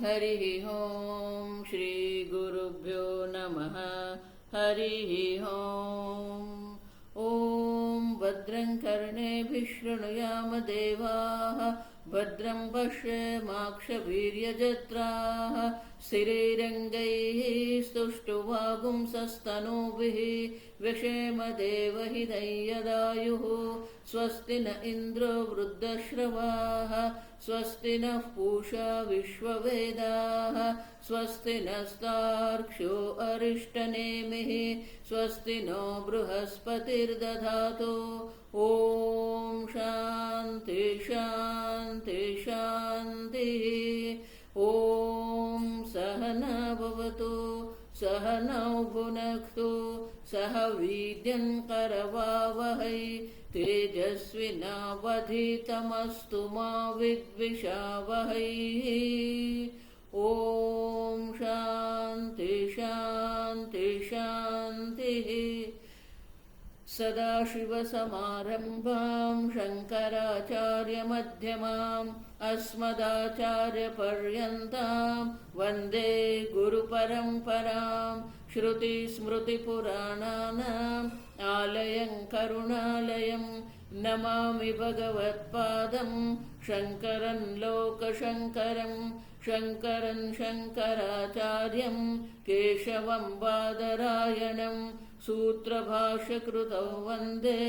हरिः ओम् श्री गुरुभ्यो नमः हरिः ओम् ॐ भद्रं कर्णेभिः शृणुयाम देवाः भद्रं पश्येमाक्षवीर्यजत्राः स्थिरैरङ्गैः स्तुष्टुवागुंसस्तनूभिः व्यशेम देवहितं यदायुः स्वस्ति न इन्द्रो वृद्धश्रवाः स्वस्ति नः पूषा विश्ववेदाः स्वस्ति नस्तार्क्ष्यो अरिष्टनेमिः स्वस्ति नो बृहस्पतिर्दधातु ॐ शान्ति शान्ति शान्तिः ॐ सहना भवतु सहनौ भुनक्तु सह वीर्यं करवावहै तेजस्विनावधीतमस्तु मा विद्विषावहै ॐ शान्ति शान्ति शान्तिः सदाशिवसमारम्भां शङ्कराचार्यमध्यमाम् अस्मदाचार्यपर्यन्तां वन्दे गुरुपरम्पराम् श्रुतिस्मृतिपुराणानाम् आलयं करुणालयं नमामि भगवत्पादं शङ्करं लोकशङ्करं शङ्करं शङ्कराचार्यं केशवं बादरायणं सूत्रभाष्यकृतौ वन्दे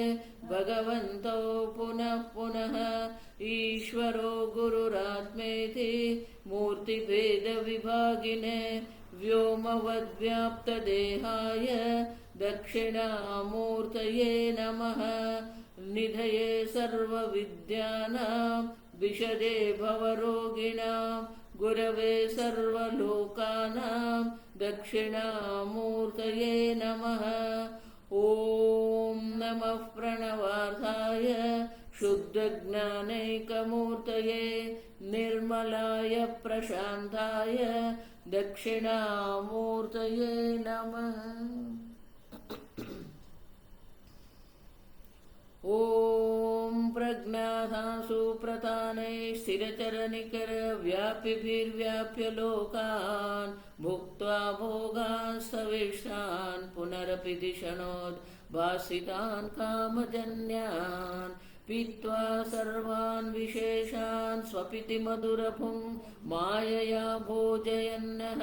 भगवन्तौ पुनः पुनः ईश्वरो गुरुरात्मेति मूर्तिभेदविभागिने व्योमवद्व्याप्तदेहाय दक्षिणामूर्तये नमः निधये सर्वविद्यानां विशदे भवरोगिणां गुरवे सर्वलोकानां दक्षिणामूर्तये नमः ॐ नमः प्रणवार्थाय शुद्धज्ञानैकमूर्तये निर्मलाय प्रशान्ताय दक्षिणामूर्तये नमः ॐ प्रज्ञाधासु प्रतानै स्थिरचरनिकर व्यापिभिर्व्याप्य लोकान् भुक्त्वा भोगान् सविष्टान् पुनरपि दिशनोद्भासितान् कामजन्यान् पीत्वा सर्वान् विशेषान् स्वपिति मधुरभुं मायया भोजयन्नः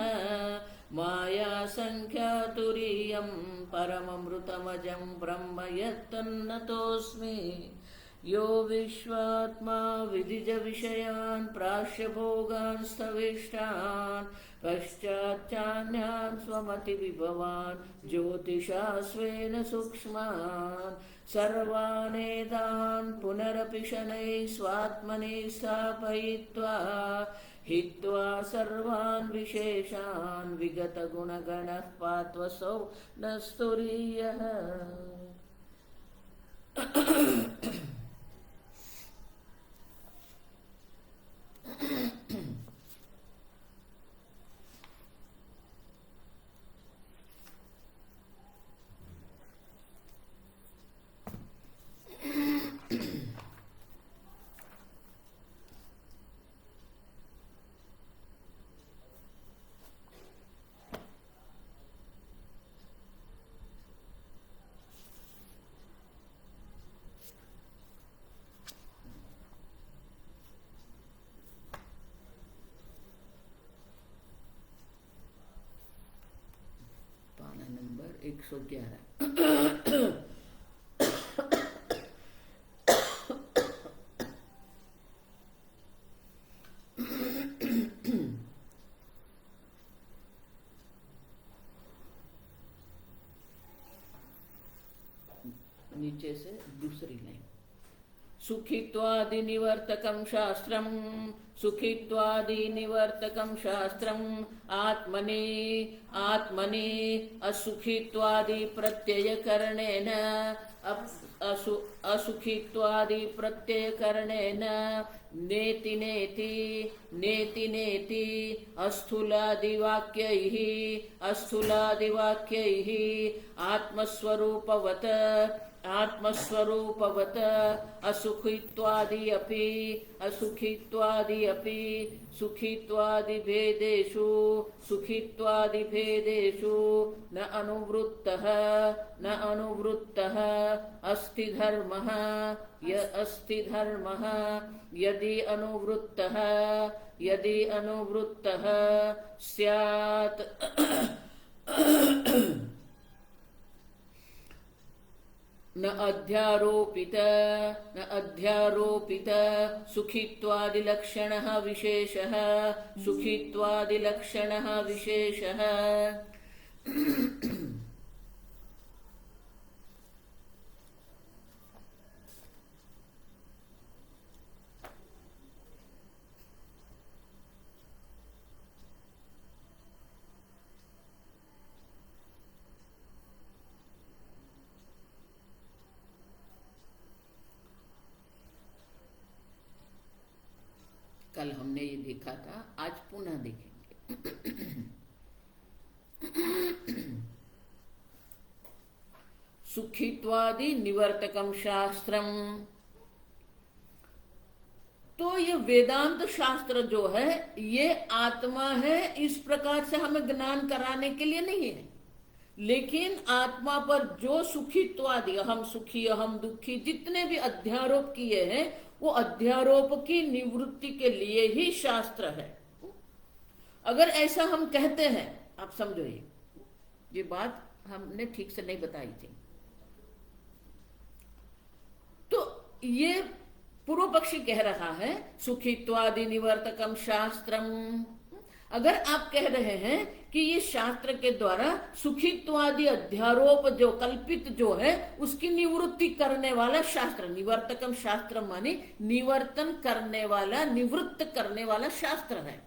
मायासङ्ख्यातुरीयं परममृतमजं ब्रह्म यत्तन्नतोऽस्मि यो विश्वात्मा विदिजविषयान् प्राश्यभोगान् स्थविष्टान् पश्चाच्चान्यान् स्वमतिविभवान् ज्योतिषा स्वेन सूक्ष्मान् सर्वानेतान् पुनरपि शनैः स्वात्मनि स्थापयित्वा हित्वा सर्वान् विशेषान् विगतगुणगणः पात्वसौ न स्तुरीयः नंबर 111 नीचे से दूसरी लाइन सुखित्वादिनिवर्तकं शास्त्रं सुखित्वादिनिवर्तकं शास्त्रम् आत्मनि आत्मनि असुखित्वादि प्रत्ययकरणेन असुखित्वादि प्रत्ययकरणेन नेति नेति नेति नेति अस्थूलादिवाक्यैः आत्मस्वरूपवत् आत्मस्वरूपवत् असुखित्वादि अपि सुखित्वादिभेदेषु सुखित्वादिभेदेषु न अनुवृत्तः अस्ति धर्मः य अस्ति धर्मः यदि अनुवृत्तः स्यात् न अध्यारोपित सुखित्वादिलक्षणः विशेषः कल हमने ये देखा था, आज पुनः देखेंगे। सुखित्वादि निवर्तकम शास्त्रम। तो ये वेदांत शास्त्र जो है ये आत्मा है, इस प्रकार से हमें ज्ञान कराने के लिए नहीं है, लेकिन आत्मा पर जो सुखित्वादि अहम सुखी अहम दुखी जितने भी अध्यारोप किए हैं वो अध्यारोप की निवृत्ति के लिए ही शास्त्र है। अगर ऐसा हम कहते हैं, आप समझो ये बात हमने ठीक से नहीं बताई थी। तो ये पूर्व पक्षी कह रहा है सुखित्वादि निवर्तकम शास्त्रम। अगर आप कह रहे हैं कि ये शास्त्र के द्वारा सुखित्वादि अध्यारोप जो कल्पित जो है उसकी निवृत्ति करने वाला शास्त्र, निवर्तकम शास्त्र माने निवर्तन करने वाला, निवृत्त करने वाला शास्त्र है,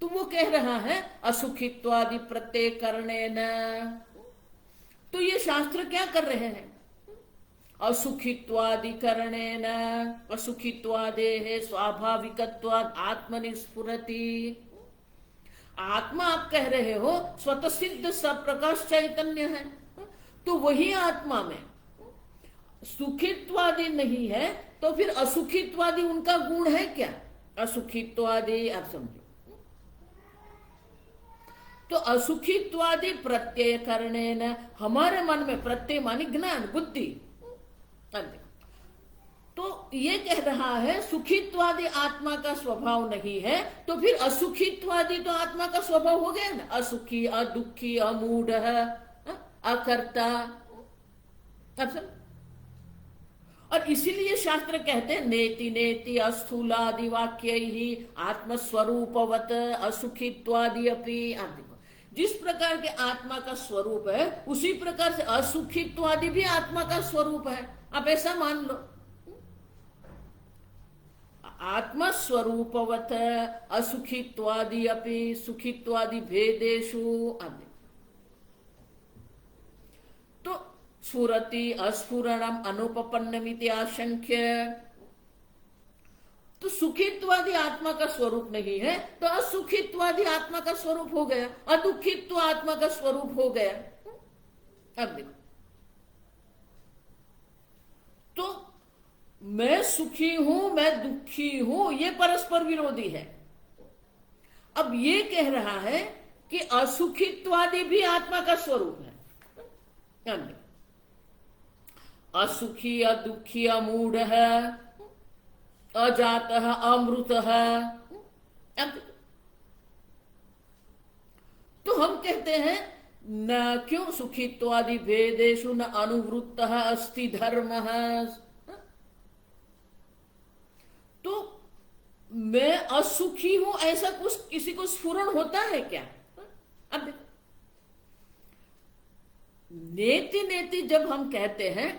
तो वो कह रहा है असुखित्वादि प्रत्यय करने न। तो ये शास्त्र क्या कर रहे हैं? असुखित्वादि करणे न असुखित्वादेः स्वाभाविकत्वात् आत्मनिस्फुरति। आत्मा आप कह रहे हो स्वतः सिद्ध सप्रकाश चैतन्य है, तो वही आत्मा में सुखित्वादि नहीं है, तो फिर असुखित्वादि उनका गुण है क्या? असुखित्वादि, आप समझो। तो असुखित्वादि प्रत्यय करणे न, हमारे मन में प्रत्यय मानी ज्ञान बुद्धि, तो ये कह रहा है सुखित्वादि आत्मा का स्वभाव नहीं है, तो फिर असुखित्वादि तो आत्मा का स्वभाव हो गया ना, असुखी अदुखी अमूढ़ अकर्ता। और इसीलिए शास्त्र कहते हैं नेति नेति अस्थूलादि वाक्य ही आत्मस्वरूपवत असुखित्वादि अपि। जिस प्रकार के आत्मा का स्वरूप है उसी प्रकार से असुखित्वादि भी आत्मा का स्वरूप है, आप ऐसा मान लो। आत्मा स्वरूपवत असुखित्वादि अपि सुखित्वादि भेदेषु आदि। तो स्फुरति अस्फुरणम अनुपपन्नमिति आशंक्य। तो सुखित्वादि आत्मा का स्वरूप नहीं है, तो असुखित्वादि आत्मा का स्वरूप हो गया, अदुखित्व आत्मा का स्वरूप हो गया। अब देखो, तो मैं सुखी हूं मैं दुखी हूं ये परस्पर विरोधी है। अब ये कह रहा है कि असुखित्वादि भी आत्मा का स्वरूप है। असुखी अदुखी अमूढ़ है अजात अमृत है। तो हम कहते हैं न क्यों सुखित्वादि भेदेषु न अनुवृत्तः अस्ति धर्मः। तो मैं असुखी हूं ऐसा कुछ किसी को स्फुरण होता है क्या? अब नेति नेति जब हम कहते हैं,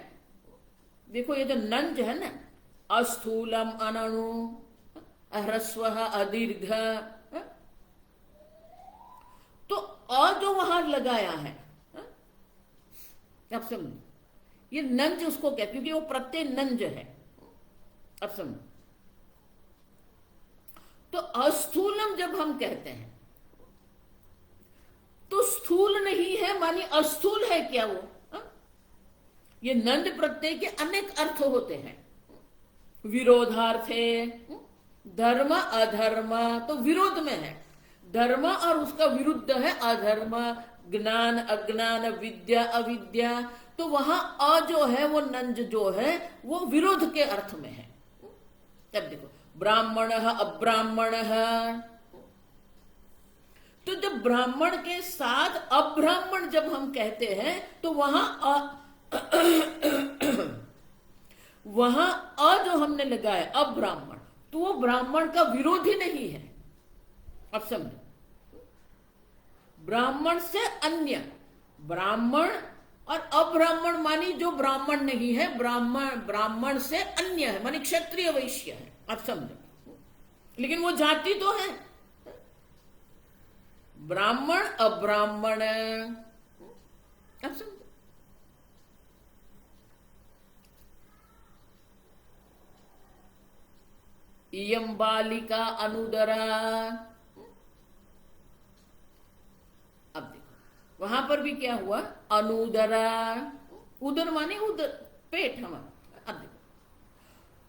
देखो ये जो नंज है ना, अस्थूलम अनणु ह्रस्व अदीर्घ, तो अ जो वहां लगाया है, अब समझ, ये नंज उसको कहते, क्योंकि वो प्रत्यय नंज है। अब समझ, तो अस्थूलम जब हम कहते हैं तो स्थूल नहीं है मानी अस्थूल है क्या वो? ये नंद प्रत्यय के अनेक अर्थ होते हैं, विरोधार्थे धर्म अधर्म तो विरोध में है, धर्म और उसका विरुद्ध है अधर्म, ज्ञान अज्ञान, विद्या अविद्या। तो वहां अ जो है वो नंज जो है वो विरोध के अर्थ में है। तब देखो ब्राह्मण अब्राह्मण, तो जब ब्राह्मण के साथ अब्राह्मण जब हम कहते हैं तो वहां वहां अ जो हमने लगाया अब्राह्मण, तो वो ब्राह्मण का विरोधी नहीं है। अब समझो, ब्राह्मण से अन्य, ब्राह्मण और अब्राह्मण मानी जो ब्राह्मण नहीं है, ब्राह्मण से अन्य है मानी क्षत्रिय वैश्य है। अब समझो, लेकिन वो जाति तो है, ब्राह्मण अब्राह्मण। अब समझो, इयं बालिका अनुदरा। अब देखो वहां पर भी क्या हुआ, अनुदरा, उदर माने उदर, पेट हमारा। अब देखो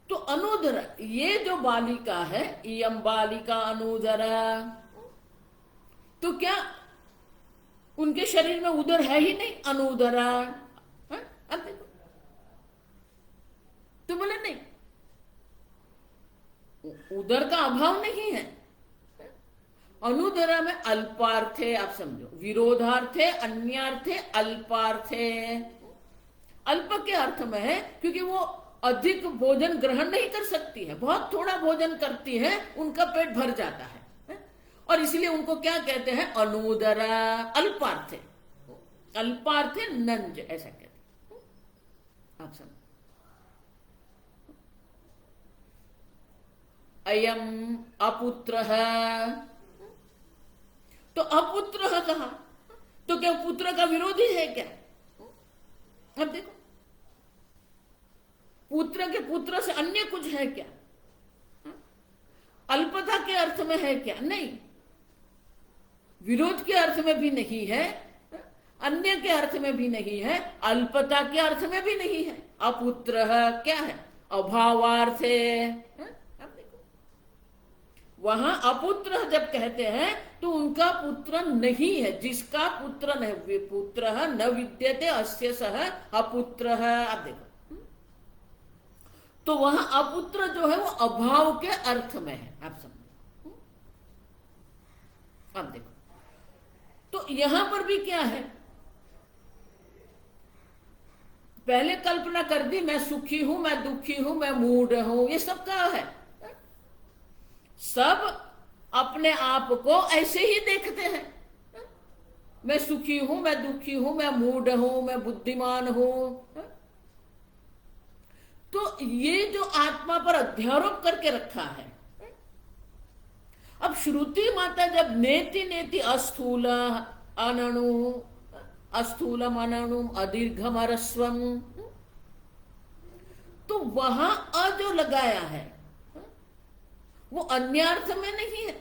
तो अनुदरा, ये जो बालिका है, इयं बालिका अनुदरा, तो क्या उनके शरीर में उदर है ही नहीं, अनुदरा। अब देखो तो बोले नहीं, उदर का अभाव नहीं है। अनुदरा में अल्पार्थे, आप समझो, विरोधार्थे, अन्यार्थे, अल्पार्थे। अल्प के अर्थ में है क्योंकि वो अधिक भोजन ग्रहण नहीं कर सकती है, बहुत थोड़ा भोजन करती है, उनका पेट भर जाता है, और इसलिए उनको क्या कहते हैं, अनुदरा, अल्पार्थे। अल्पार्थे नंज ऐसा कहते हैं। आप समझो, अयम अपुत्र है, तो अपुत्र है कहा, तो क्या पुत्र का विरोधी है क्या? अब देखो, पुत्र के पुत्र से अन्य कुछ है क्या? अल्पता के अर्थ में है क्या? नहीं, विरोध के अर्थ में भी नहीं है, अन्य के अर्थ में भी नहीं है, अल्पता के अर्थ में भी नहीं है। अपुत्र क्या है, अभावार्थ है। वहां अपुत्र जब कहते हैं तो उनका पुत्र नहीं है, जिसका पुत्र नहीं, पुत्र न विद्यते अस्य सह अपुत्र। आप देखो, तो वहां अपुत्र जो है वो अभाव के अर्थ में है। आप समझो, अब देखो तो यहां पर भी क्या है, पहले कल्पना कर दी, मैं सुखी हूं, मैं दुखी हूं, मैं मूढ़ हूं, ये सब क्या है, सब अपने आप को ऐसे ही देखते हैं। मैं सुखी हूं, मैं दुखी हूं, मैं मूढ़ हूं, मैं बुद्धिमान हूं। तो ये जो आत्मा पर अध्यारोप करके रखा है, अब श्रुति माता जब नेति नेति अस्थूल अनणु, अस्थूलम अनणुम अदीर्घम अरस्वम, तो वहां अ जो लगाया है वो अन्यार्थ में नहीं है।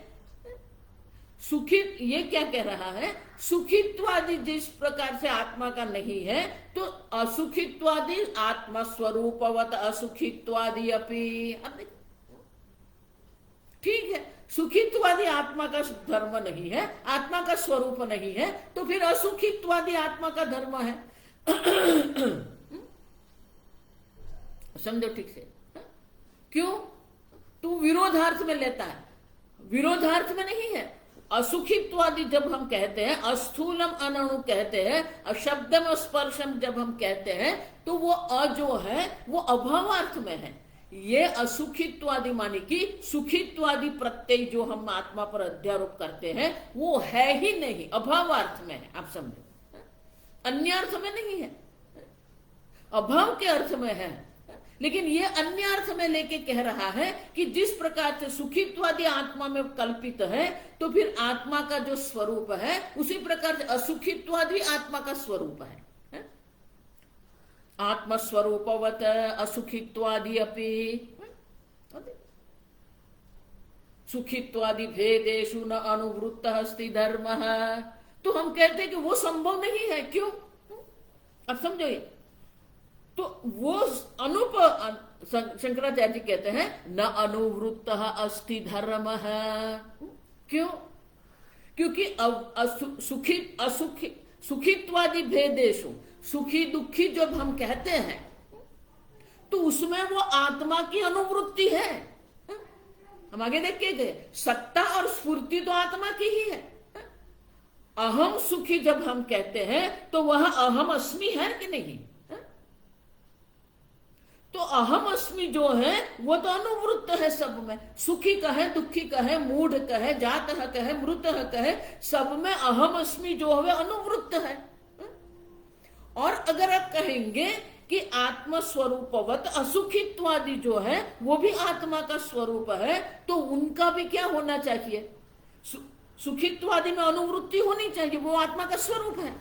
सुखी, ये क्या कह रहा है, सुखित्वादि जिस प्रकार से आत्मा का नहीं है, तो असुखित्वादि आत्मा स्वरूपवत असुखित्वादि अपि। अब ठीक है, सुखित्वादि आत्मा का धर्म नहीं है, आत्मा का स्वरूप नहीं है, तो फिर असुखित्वादि आत्मा का धर्म है। समझो ठीक से, क्यों? तू विरोधार्थ में लेता है, विरोधार्थ में नहीं है। असुखित्वादि जब हम कहते हैं, अस्थूलम अनणु कहते हैं, अशब्दम स्पर्शम जब हम कहते हैं, तो वो अ जो है वो अभावार्थ में है। ये असुखित्वादि माने कि सुखित्वादि प्रत्यय जो हम आत्मा पर अध्यारोप करते हैं वो है ही नहीं, अभावार्थ में है। आप समझो, अन्य अर्थ में नहीं है, अभाव के अर्थ में है। लेकिन ये अन्य अर्थ में लेके कह रहा है कि जिस प्रकार से सुखित्वादि आत्मा में कल्पित है, तो फिर आत्मा का जो स्वरूप है उसी प्रकार से असुखित्वादि आत्मा का स्वरूप है। आत्मस्वरूपवत असुखित्वादि अपि सुखित्वादि भेदेषु न अनुवृत्त अस्ति धर्म। तो हम कहते हैं कि वो संभव नहीं है। क्यों? अब समझो, ये तो वो शंकराचार्य जी कहते हैं न अनुवृत्त अस्ति धर्म है। क्यों? क्योंकि सुखी असुखी सुखित्वादि भेदेशु सुखी दुखी जब हम कहते हैं तो उसमें वो आत्मा की अनुवृत्ति है। हम आगे देख के गए, सत्ता और स्फूर्ति तो आत्मा की ही है। अहम सुखी जब हम कहते हैं तो वह अहम अस्मि है कि नहीं? तो अहम अस्मि जो है वो तो अनुवृत्त है सब में, सुखी कहे दुखी कहे मूढ़ कहे जात कहे मृत कहे, सब में अहम अस्मि जो है अनुवृत्त है। और अगर आप कहेंगे कि आत्म स्वरूपवत असुखित्वादि जो है वो भी आत्मा का स्वरूप है, तो उनका भी क्या होना चाहिए? सुखित्वादि में अनुवृत्ति होनी चाहिए, वो आत्मा का स्वरूप है।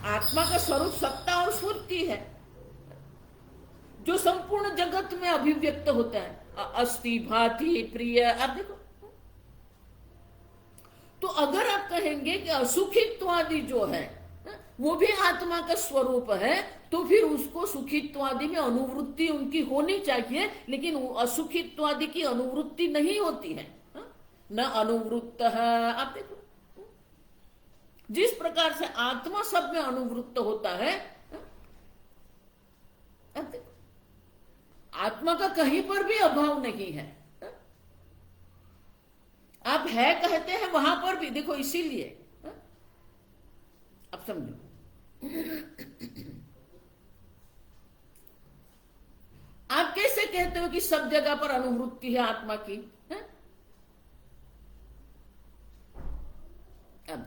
आत्मा का स्वरूप सत्ता और स्फूर्ति है जो संपूर्ण जगत में अभिव्यक्त होता है, अस्ति भाति प्रिय। आप देखो, तो अगर आप कहेंगे कि असुखित्वादि जो है वो भी आत्मा का स्वरूप है, तो फिर उसको सुखित्वादि में अनुवृत्ति उनकी होनी चाहिए, लेकिन असुखित्वादि की अनुवृत्ति नहीं होती है, न अनुवृत्त है। आप देखो, जिस प्रकार से आत्मा सब में अनुवृत्त होता है, आप देखो आत्मा का कहीं पर भी अभाव नहीं है। आप है कहते हैं वहां पर भी देखो, इसीलिए अब समझो, आप कैसे कहते हो कि सब जगह पर अनुवृत्ति है आत्मा की? अब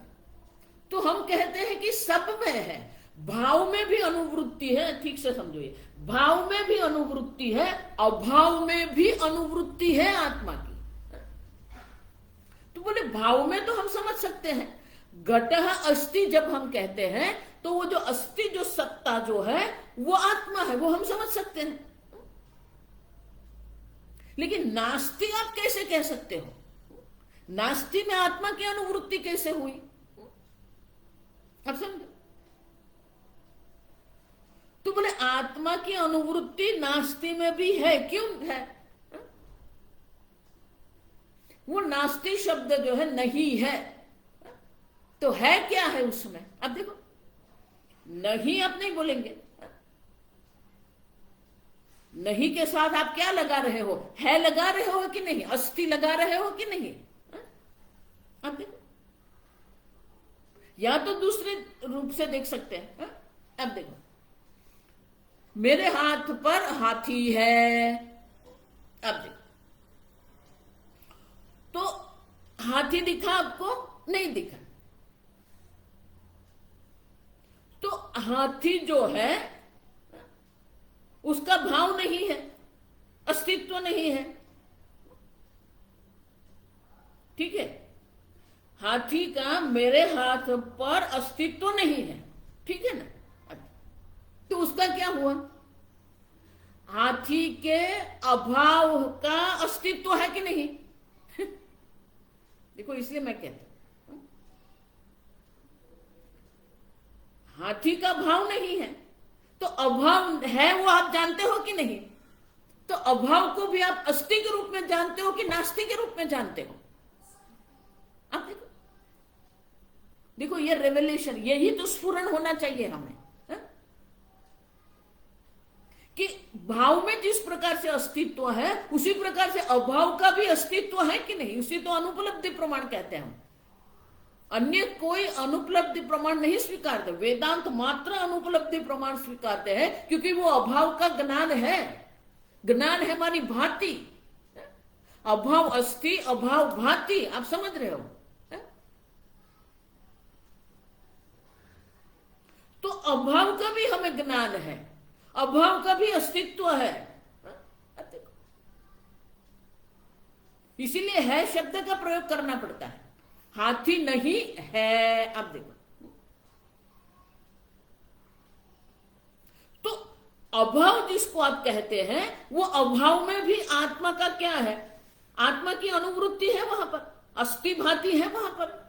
तो हम कहते हैं कि सब में है, भाव में भी अनुवृत्ति है। ठीक से समझो, ये भाव में भी अनुवृत्ति है, अभाव में भी अनुवृत्ति है आत्मा की। तो बोले भाव में तो हम समझ सकते हैं, घटः अस्ति जब हम कहते हैं तो वो जो अस्ति जो सत्ता जो है वो आत्मा है, वो हम समझ सकते हैं। लेकिन नास्ति आप कैसे कह सकते हो? नास्ति में आत्मा की अनुवृत्ति कैसे हुई? अब समझो, तो बोले आत्मा की अनुवृत्ति नास्ति में भी है। क्यों है? वो नास्ति शब्द जो है नहीं है, तो है क्या है उसमें? अब देखो, नहीं आप नहीं बोलेंगे, नहीं के साथ आप क्या लगा रहे हो? है लगा रहे हो कि नहीं? अस्ति लगा रहे हो कि नहीं? अब देखो, या तो दूसरे रूप से देख सकते हैं। अब देखो, मेरे हाथ पर हाथी है। अब देखो, तो हाथी दिखा आपको? नहीं दिखा। तो हाथी जो है उसका भाव नहीं है, अस्तित्व नहीं है। ठीक है, हाथी का मेरे हाथ पर अस्तित्व नहीं है, ठीक है ना? तो उसका क्या हुआ? हाथी के अभाव का अस्तित्व है कि नहीं? देखो, इसलिए मैं कहता हूं, हाथी का भाव नहीं है तो अभाव है, वो आप जानते हो कि नहीं? तो अभाव को भी आप अस्ति के रूप में जानते हो कि नास्ति के रूप में जानते हो? आप देखो, देखो ये रेवलेशन, यही तो स्फुरण होना चाहिए हमें, कि भाव में जिस प्रकार से अस्तित्व है उसी प्रकार से अभाव का भी अस्तित्व है कि नहीं? उसी तो अनुपलब्धि प्रमाण कहते हैं हम। अन्य कोई अनुपलब्धि प्रमाण नहीं स्वीकारते, वेदांत मात्र अनुपलब्धि प्रमाण स्वीकारते हैं, क्योंकि वो अभाव का ज्ञान है। ज्ञान है मानी भांति, अभाव अस्ति, अभाव भांति। आप समझ रहे हो? तो अभाव का भी हमें ज्ञान है, अभाव का भी अस्तित्व है। इसीलिए है शब्द का प्रयोग करना पड़ता है। हाथी नहीं है। अब देखो, तो अभाव जिसको आप कहते हैं वो अभाव में भी आत्मा का क्या है? आत्मा की अनुवृत्ति है वहां पर, अस्ति भांति है वहां पर।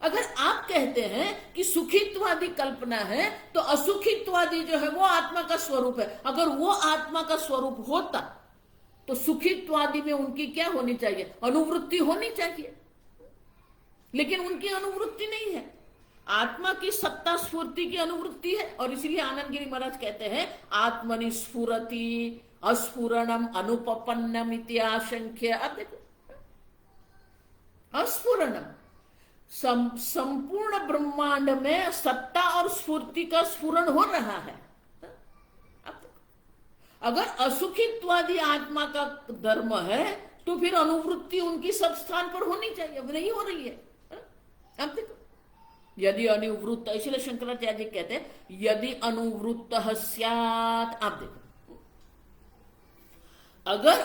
अगर आप कहते हैं कि सुखित्वादी कल्पना है तो असुखित्वादी जो है वो आत्मा का स्वरूप है। अगर वो आत्मा का स्वरूप होता तो सुखित्वादी में उनकी क्या होनी चाहिए? अनुवृत्ति होनी चाहिए, लेकिन उनकी अनुवृत्ति नहीं है। आत्मा की सत्ता स्फूर्ति की अनुवृत्ति है, और इसलिए आनंद गिरी महाराज कहते हैं आत्मनि स्फुरति अस्फुरणम अनुपपन्नम इत्याशंख्य। अब देखो, अस्फुरणम संपूर्ण ब्रह्मांड में सत्ता और स्फूर्ति का स्फुरण हो रहा है। अगर असुखित्वादी आत्मा का धर्म है तो फिर अनुवृत्ति उनकी सब स्थान पर होनी चाहिए, अब नहीं हो रही है। अब देखो, यदि अनुवृत्त, इसलिए शंकराचार्य कहते हैं यदि अनुवृत्त स्यात्। आप देखो, अगर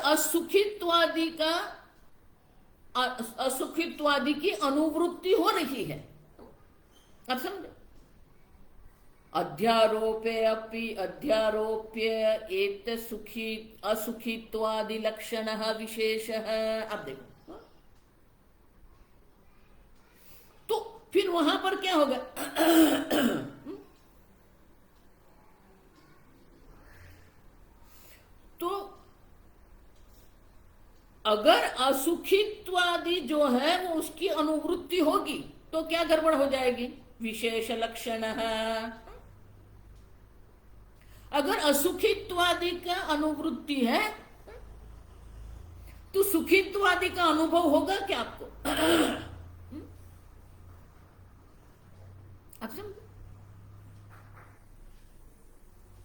असुखित्वादी की अनुवृत्ति हो रही है, अब समझो, अध्यारोप्य एक सुखी असुखित्वादि लक्षण विशेष है। अब देखो, तो फिर वहां पर क्या होगा? तो अगर असुखित्वादि जो है वो उसकी अनुवृत्ति होगी तो क्या गड़बड़ हो जाएगी? विशेष लक्षण है। अगर असुखित्वादि का अनुवृत्ति है तो सुखित्वादि का अनुभव होगा क्या आपको? आप समझ,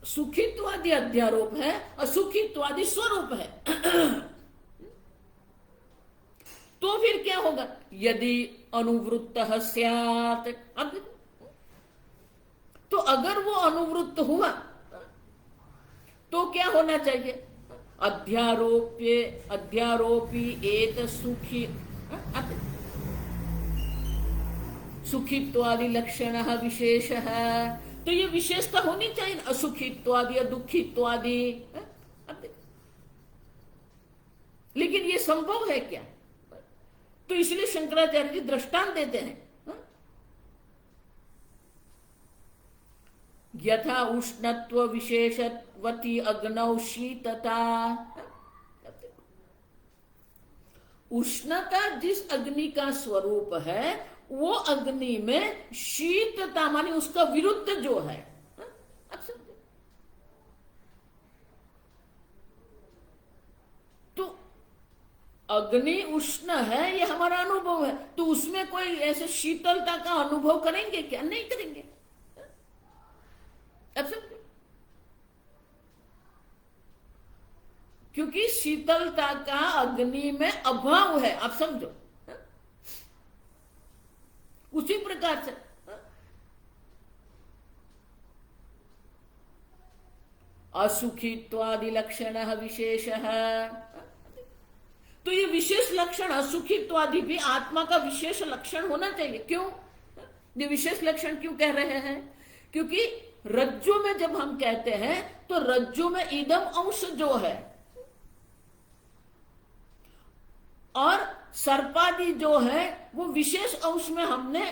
सुखित्वादि अध्यारोप है, असुखित्वादि स्वरूप है। तो फिर क्या होगा? यदि अनुवृत्त स्यात्। अब तो अगर वो अनुवृत्त हुआ तो क्या होना चाहिए? अध्यारोपी एत सुखी सुखित्वादि लक्षण विशेष है। तो ये विशेषता होनी चाहिए, असुखित्वादि या दुखित्वादि। लेकिन ये संभव है क्या? तो इसलिए शंकराचार्य जी दृष्टांत देते हैं, यथा उष्णत्व विशेषवती अग्नौ शीतता। उष्णता जिस अग्नि का स्वरूप है वो अग्नि में शीतता मानी उसका विरुद्ध जो है। अब समझे? तो अग्नि उष्ण है, ये हमारा अनुभव है, तो उसमें कोई ऐसे शीतलता का अनुभव करेंगे क्या? नहीं करेंगे। अब समझे? क्योंकि शीतलता का अग्नि में अभाव है। आप समझो, उसी प्रकार से असुखित्वादि लक्षण विशेष है। तो ये विशेष लक्षण असुखित्वादि भी आत्मा का विशेष लक्षण होना चाहिए। क्यों ये विशेष लक्षण क्यों कह रहे हैं? क्योंकि रज्जु में जब हम कहते हैं तो रज्जु में इदम अंश जो है और सर्पादि जो है वो विशेष अंश में हमने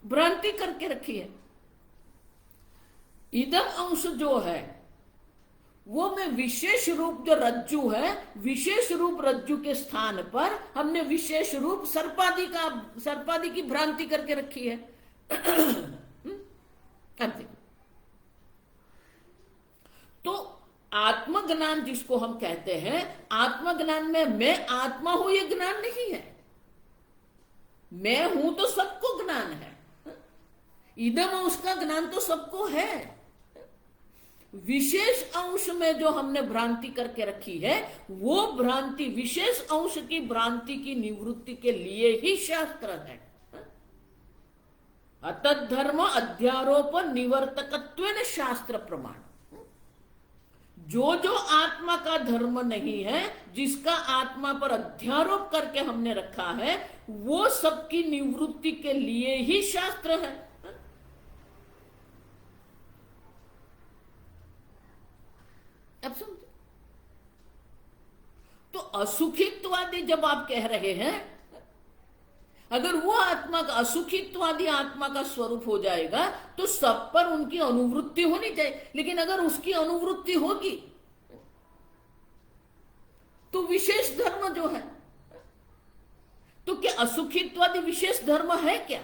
भ्रांति करके रखी है। इदम अंश जो है वो में विशेष रूप जो रज्जु है, विशेष रूप रज्जु के स्थान पर हमने विशेष रूप सर्पादि की भ्रांति करके रखी है। तो आत्मज्ञान जिसको हम कहते हैं, आत्मज्ञान में मैं आत्मा हूं ये ज्ञान नहीं है। मैं हूं तो सबको ज्ञान है, इदम अंश का ज्ञान तो सबको है। विशेष अंश में जो हमने भ्रांति करके रखी है वो भ्रांति विशेष अंश की भ्रांति की निवृत्ति के लिए ही शास्त्र है। अतद्धर्म अध्यारोप निवर्तकत्वेन शास्त्र प्रमाण। जो जो आत्मा का धर्म नहीं है, जिसका आत्मा पर अध्यारोप करके हमने रखा है, वो सबकी निवृत्ति के लिए ही शास्त्र है। अब समझो, तो असुखित्वादी जब आप कह रहे हैं, अगर वो आत्मा का असुखित्वादी आत्मा का स्वरूप हो जाएगा तो सब पर उनकी अनुवृत्ति होनी चाहिए, लेकिन अगर उसकी अनुवृत्ति होगी तो विशेष धर्म जो है, तो क्या असुखित्वादी विशेष धर्म है क्या?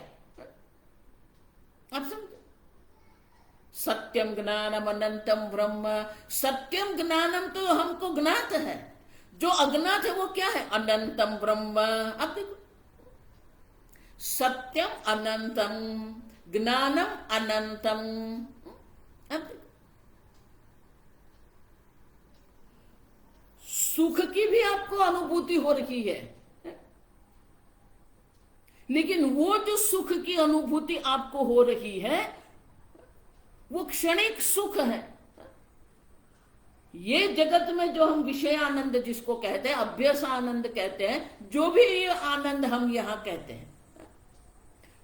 आप समझे? सत्यम ज्ञानम अनंतम ब्रह्म, सत्यम ज्ञानम तो हमको ज्ञात है, जो अज्ञात है वो क्या है? अनंतम ब्रह्म। अब देखो, सत्यम अनंतम, ज्ञानम अनंतम। अब देखो, सुख की भी आपको अनुभूति हो रही है, लेकिन वो जो सुख की अनुभूति आपको हो रही है वो क्षणिक सुख है। ये जगत में जो हम विषय आनंद जिसको कहते हैं, अभ्यास आनंद कहते हैं, जो भी ये आनंद हम यहां कहते हैं,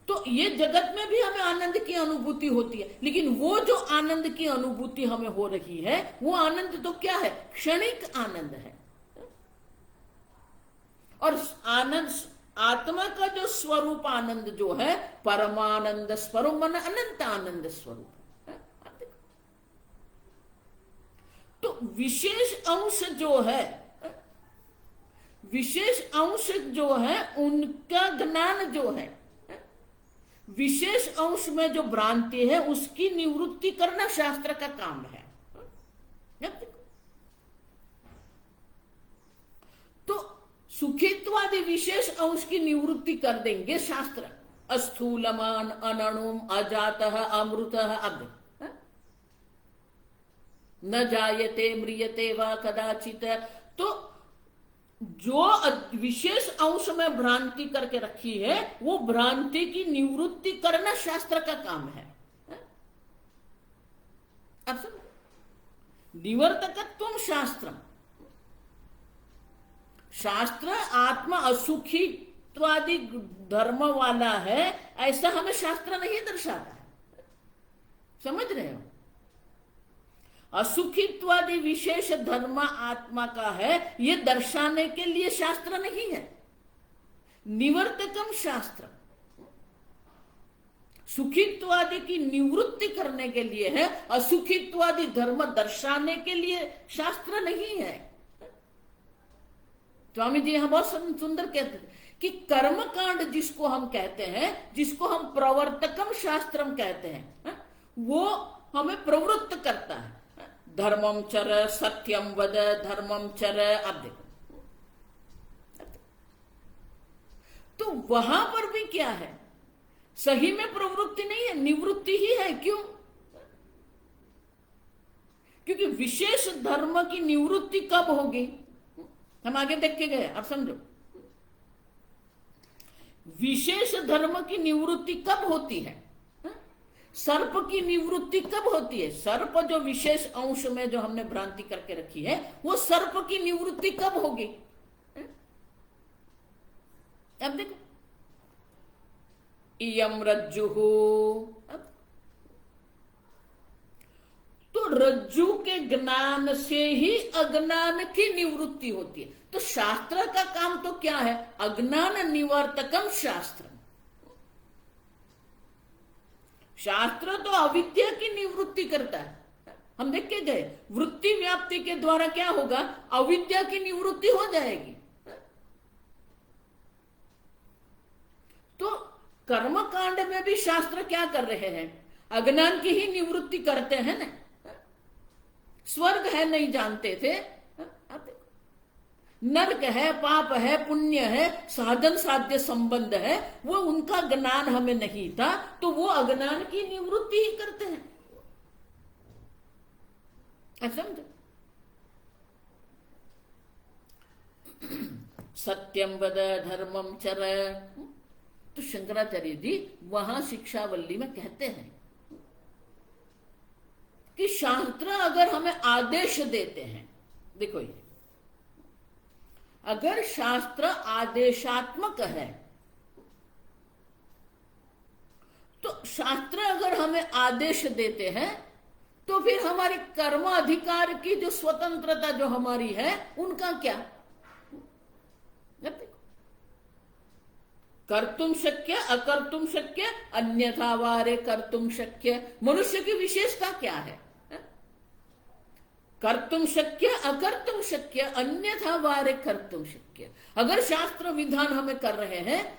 तो ये जगत में भी हमें आनंद की अनुभूति होती है, लेकिन वो जो आनंद की अनुभूति हमें हो रही है वो आनंद तो क्या है? क्षणिक आनंद है। और आनंद, आत्मा का जो स्वरूप आनंद जो है परमानंद स्वरूप, मन अनंत आनंद स्वरूप है। तो विशेष अंश जो है, विशेष अंश जो है उनका ज्ञान जो है, विशेष अंश में जो भ्रांति है उसकी निवृत्ति करना शास्त्र का काम है। तो सुखित्वादि विशेष अंश की निवृत्ति कर देंगे शास्त्र। अस्थूलमान अनणुम अजातः अमृतः। अब न जायते म्रियते वा कदाचित। तो जो विशेष अंश में भ्रांति करके रखी है वो भ्रांति की निवृत्ति करना शास्त्र का काम है। अब समझ, निवर्तकत्वम शास्त्रम, शास्त्र आत्मा असुखित्वादि धर्म वाला है ऐसा हमें शास्त्र नहीं दर्शाता है। समझ रहे हो? असुखित्वादि विशेष धर्म आत्मा का है ये दर्शाने के लिए शास्त्र नहीं है। निवर्तकम शास्त्र सुखित्वादि की निवृत्ति करने के लिए है, असुखित्वादि धर्म दर्शाने के लिए शास्त्र नहीं है। स्वामी जी यहां बहुत सुंदर कहते हैं कि कर्म कांड जिसको हम कहते हैं, जिसको हम प्रवर्तकम शास्त्रम कहते हैं, वो हमें प्रवृत्त करता है। धर्मम चर सत्यम वद धर्मम चर। अब देखो, तो वहां पर भी क्या है? सही में प्रवृत्ति नहीं है, निवृत्ति ही है। क्यों? क्योंकि विशेष धर्म की निवृत्ति कब होगी? हम आगे देख के गए, अब समझो। विशेष धर्म की निवृत्ति कब होती है? सर्प की निवृत्ति कब होती है? सर्प जो विशेष अंश में जो हमने भ्रांति करके रखी है वो सर्प की निवृत्ति कब होगी? अब देखो, इयम रज्जु हो। तो रज्जु के ज्ञान से ही अज्ञान की निवृत्ति होती है। तो शास्त्र का काम तो क्या है? अज्ञान निवर्तकम शास्त्र। शास्त्र तो अविद्या की निवृत्ति करता है। हम देख के गए, वृत्ति व्याप्ति के द्वारा क्या होगा? अविद्या की निवृत्ति हो जाएगी। तो कर्म कांड में भी शास्त्र क्या कर रहे हैं? अज्ञान की ही निवृत्ति करते हैं ना। स्वर्ग है नहीं जानते थे, नरक है, पाप है, पुण्य है, साधन साध्य संबंध है, वो उनका ज्ञान हमें नहीं था, तो वो अज्ञान की निवृत्ति ही करते हैं। समझो? सत्यम वद धर्मम चर। तो शंकराचार्य जी वहां शिक्षावल्ली में कहते हैं कि शास्त्र अगर हमें आदेश देते हैं, देखो ये, अगर शास्त्र आदेशात्मक है तो शास्त्र अगर हमें आदेश देते हैं तो फिर हमारे कर्म अधिकार की जो स्वतंत्रता जो हमारी है उनका क्या? कर्तुम शक्य अकर्तुम शक्य अन्यथा वारे कर्तुम शक्य। मनुष्य की विशेषता क्या है? कर्तुम शक्य अकर्तुम शक्य अन्यथा वारे कर्तुम शक्य। अगर शास्त्र विधान हमें कर रहे हैं,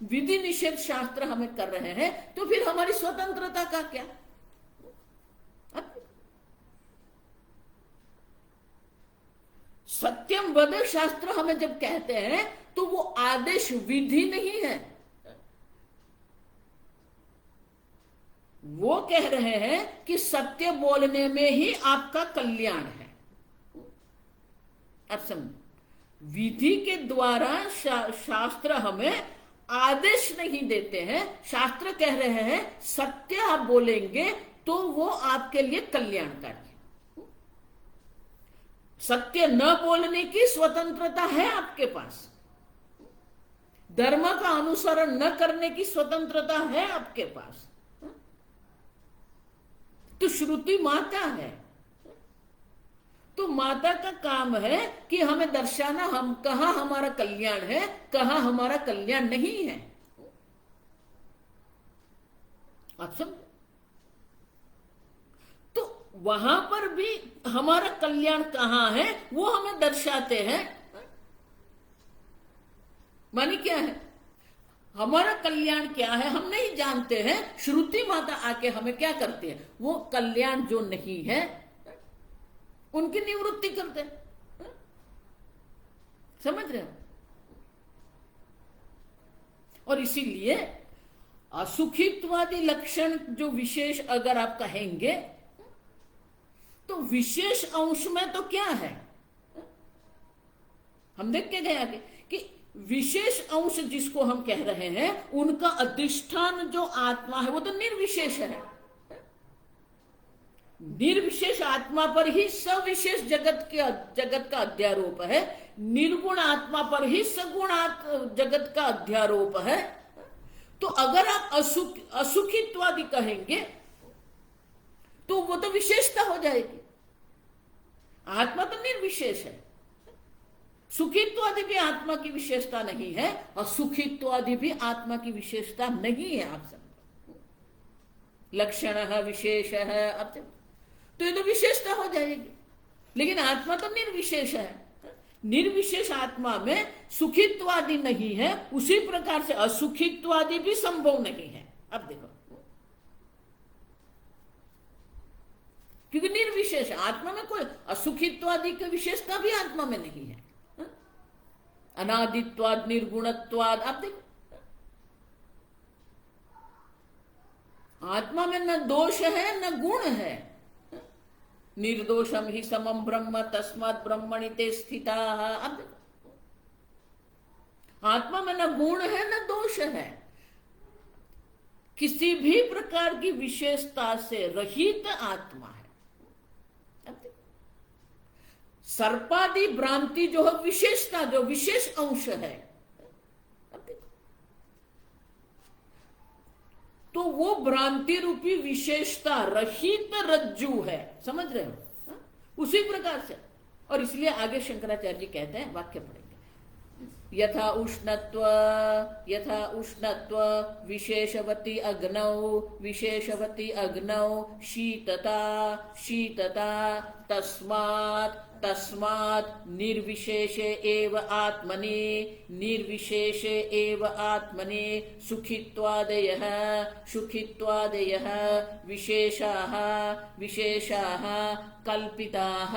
विधि निषेध शास्त्र हमें कर रहे हैं, तो फिर हमारी स्वतंत्रता का क्या? सत्यम वद शास्त्र हमें जब कहते हैं तो वो आदेश विधि नहीं है, वो कह रहे हैं कि सत्य बोलने में ही आपका कल्याण है। अब समझो, विधि के द्वारा शास्त्र हमें आदेश नहीं देते हैं, शास्त्र कह रहे हैं सत्य आप बोलेंगे तो वो आपके लिए कल्याणकारी। सत्य न बोलने की स्वतंत्रता है आपके पास, धर्म का अनुसरण न करने की स्वतंत्रता है आपके पास। तो श्रुति माता है, तो माता का काम है कि हमें दर्शाना हम कहां हमारा कल्याण है, कहां हमारा कल्याण नहीं है। आप समझ? तो वहां पर भी हमारा कल्याण कहां है वो हमें दर्शाते हैं। मानी क्या है? हमारा कल्याण क्या है हम नहीं जानते हैं, श्रुति माता आके हमें क्या करती है, वो कल्याण जो नहीं है उनकी निवृत्ति करते हैं। समझ रहे हो? और इसीलिए असुखित्वादि लक्षण जो विशेष अगर आप कहेंगे तो विशेष अंश में तो क्या है, हम देख के गए आगे कि विशेष अंश जिसको हम कह रहे हैं उनका अधिष्ठान जो आत्मा है वो तो निर्विशेष है। निर्विशेष आत्मा पर ही सविशेष जगत का अध्यारोप है, निर्गुण आत्मा पर ही सगुण जगत का अध्यारोप है। तो अगर आप असुखित्वादि कहेंगे तो वो तो विशेषता हो जाएगी। आत्मा तो निर्विशेष है, सुखित्वादि भी आत्मा की विशेषता नहीं है और सुखित्वादि भी आत्मा की विशेषता नहीं है। आप समझो, लक्षण विशेष है, अब तो ये तो विशेषता हो जाएगी, लेकिन आत्मा तो निर्विशेष है। निर्विशेष आत्मा में सुखित्वादि नहीं है, उसी प्रकार से असुखित्वादि भी संभव नहीं है। अब देखो, क्योंकि निर्विशेष आत्मा में कोई असुखित्वादि की विशेषता भी आत्मा में नहीं है। अनादित्वाद निर्गुणत्वाद, आप देखो आत्मा में न दोष है न गुण है। निर्दोषम ही समम ब्रह्म तस्मात् ब्रह्मणि ते स्थिताः। अब देखो आत्मा में न गुण है न दोष है, किसी भी प्रकार की विशेषता से रहित आत्मा है। सर्पादि भ्रांति जो है विशेषता, जो विशेष अंश है, तो वो भ्रांति रूपी विशेषता रहित रज्जु है। समझ रहे हो? उसी प्रकार से, और इसलिए आगे शंकराचार्य जी कहते हैं, वाक्य पढ़ेंगे, यथा उष्णत्व विशेषवती अग्नौ शीतता तस्मात् निर्विशेषे एव आत्मनि सुखित्वादयः विशेषाः कल्पिताः।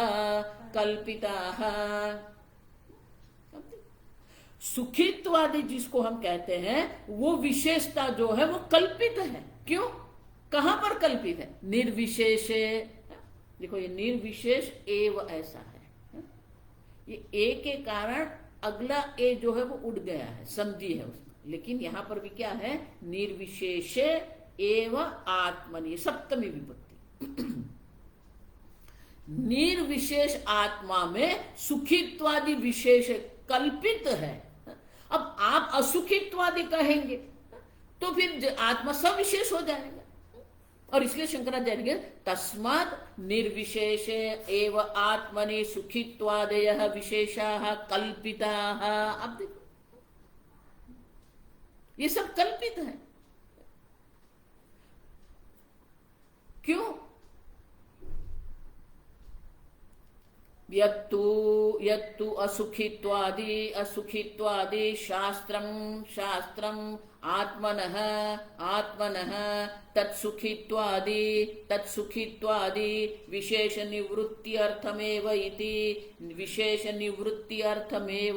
सुखित्वादि जिसको हम कहते हैं वो विशेषता जो है वो कल्पित है। क्यों? कहां पर कल्पित है? निर्विशेषे। देखो ये निर्विशेष एव ऐसा है, ये ए के कारण अगला ए जो है वो उड़ गया है, संधि है उसमें, लेकिन यहां पर भी क्या है? निर्विशेषे एव आत्मनि, सप्तमी विभक्ति। निर्विशेष आत्मा में सुखित्वादि विशेष कल्पित है। अब आप असुखित्वादि कहेंगे तो फिर आत्मा सविशेष हो जाएगा, और इसलिए शंकराचार्य तस्मात् निर्विशेषे एव आत्मनि सुखित्वादयः विशेषाः कल्पिताः। अब देखो ये सब कल्पित है। क्यों? यत्तु असुखित्वादि शास्त्रम शास्त्रम आत्मनः आत्मनः तत्सुखित्वादि विशेष निवृत्ति अर्थमेव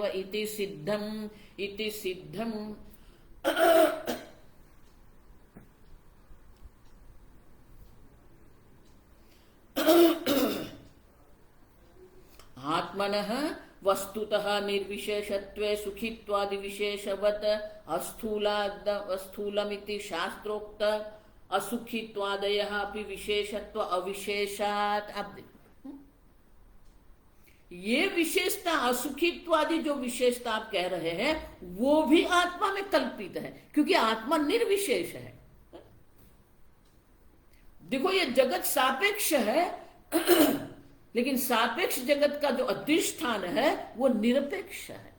इति सिद्धम आत्मनः वस्तुतः निर्विशेषत्वे सुखित्वादि विशेषवत् अस्थूलमिति शास्त्रोक्त असुखित्वादयः अपि विशेषत्व अविशेषात्। अब ये विशेषता असुखित्वादि जो विशेषता आप कह रहे हैं वो भी आत्मा में कल्पित है, क्योंकि आत्मा निर्विशेष है। देखो ये जगत सापेक्ष है लेकिन सापेक्ष जगत का जो अधिष्ठान है वो निरपेक्ष है।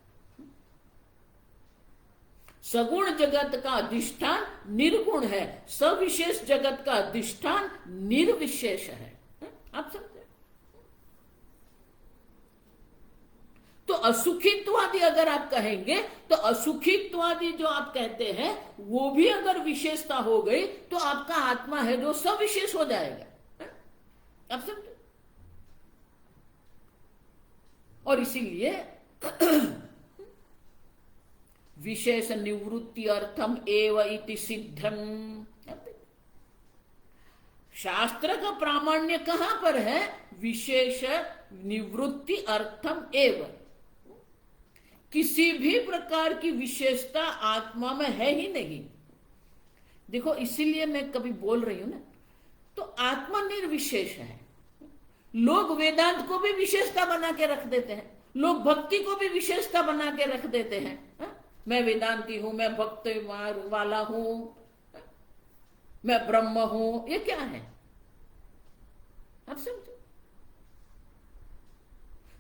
सगुण जगत का अधिष्ठान निर्गुण है, सविशेष जगत का अधिष्ठान निर्विशेष है। आप समझे? तो असुखित्वादि अगर आप कहेंगे तो असुखित्वादि जो आप कहते हैं वो भी अगर विशेषता हो गई तो आपका आत्मा है जो सविशेष हो जाएगा। आप समझे? और इसीलिए विशेष निवृत्ति अर्थम एव इति सिद्धम। शास्त्र का प्रामाण्य कहां पर है? विशेष निवृत्ति अर्थम एव। किसी भी प्रकार की विशेषता आत्मा में है ही नहीं। देखो इसीलिए मैं कभी बोल रही हूं ना, तो आत्मा निर्विशेष है। लोग वेदांत को भी विशेषता बना के रख देते हैं, लोग भक्ति को भी विशेषता बना के रख देते हैं। मैं वेदांती हूं, मैं भक्ति वाला हूं, मैं ब्रह्म हूं। ये क्या है? आप समझो?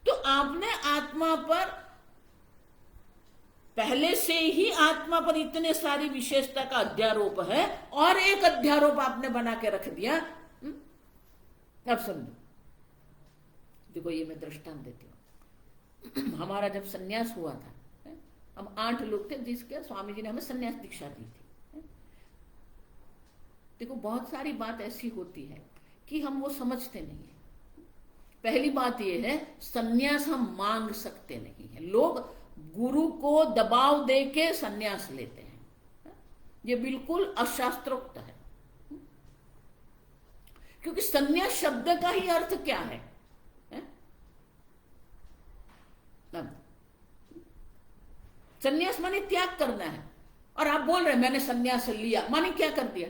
तो आपने आत्मा पर पहले से ही आत्मा पर इतने सारी विशेषता का अध्यारोप है और एक अध्यारोप आपने बना के रख दिया। अब समझो, देखो ये मैं दृष्टांत देती हूं। हमारा जब सन्यास हुआ था, हम 8 लोग थे जिसके स्वामी जी ने हमें सन्यास दीक्षा दी थी। देखो बहुत सारी बात ऐसी होती है कि हम वो समझते नहीं है। पहली बात ये है, सन्यास हम मांग सकते नहीं है। लोग गुरु को दबाव देके सन्यास लेते हैं, ये बिल्कुल अशास्त्रोक्त है। क्योंकि सन्यास शब्द का ही अर्थ क्या है? सन्यास माने त्याग करना है, और आप बोल रहे हैं मैंने सन्यास लिया, माने क्या कर दिया?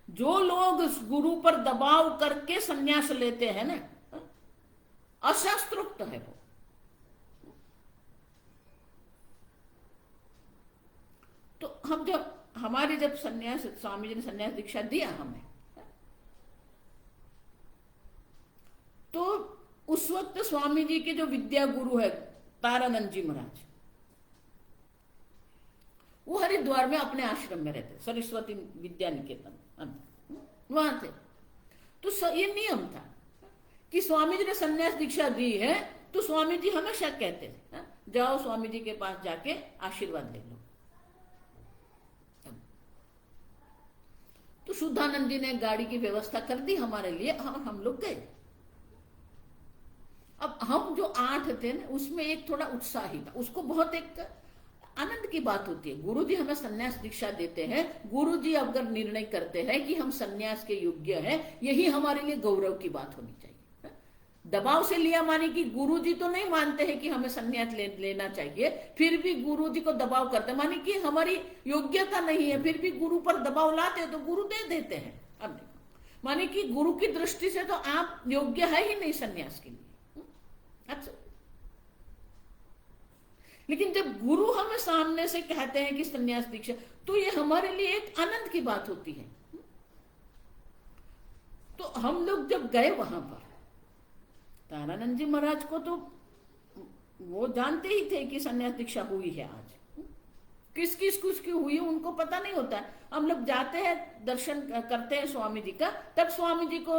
जो लोग गुरु पर दबाव करके सन्यास लेते हैं ना, अशास्त्रोक्त है वो। तो हम जब सन्यास, स्वामी जी ने सन्यास दीक्षा दिया हमें, तो उस वक्त स्वामी जी के जो विद्या गुरु है तारानंद जी महाराज, वो हरिद्वार में अपने आश्रम में रहते, सरस्वती विद्या निकेतन वहां थे। तो ये नियम था कि स्वामी जी ने सन्यास दीक्षा दी है तो स्वामी जी हमेशा कहते थे जाओ स्वामी जी के पास जाके आशीर्वाद ले लो। तो शुद्धानंद जी ने गाड़ी की व्यवस्था कर दी हमारे लिए, हम लोग गए। अब हम जो 8 थे ना, उसमें एक थोड़ा उत्साही था, उसको बहुत एक आनंद की बात होती है। गुरुजी हमें सन्यास दीक्षा देते हैं, गुरुजी अगर निर्णय करते हैं कि हम सन्यास के योग्य हैं, यही हमारे लिए गौरव की बात होनी चाहिए। दबाव से लिया माने कि गुरुजी तो नहीं मानते हैं कि हमें सन्यास लेना चाहिए, फिर भी गुरुजी को दबाव करते माने कि हमारी योग्यता नहीं है, फिर भी गुरु पर दबाव लाते हैं तो गुरु दे देते हैं। अब देखो माने कि गुरु की दृष्टि से तो आप योग्य है ही नहीं सन्यास के लिए। अच्छा, लेकिन जब गुरु हमें सामने से कहते हैं कि सन्यास दीक्षा, तो ये हमारे लिए एक आनंद की बात होती है। तो हम लोग जब गए वहां पर, तारानंद जी महाराज को तो वो जानते ही थे कि संन्यास दीक्षा हुई है आज। किस किस कुछ की हुई उनको पता नहीं होता। हम लोग जाते हैं दर्शन करते हैं स्वामी जी का, तब स्वामी जी को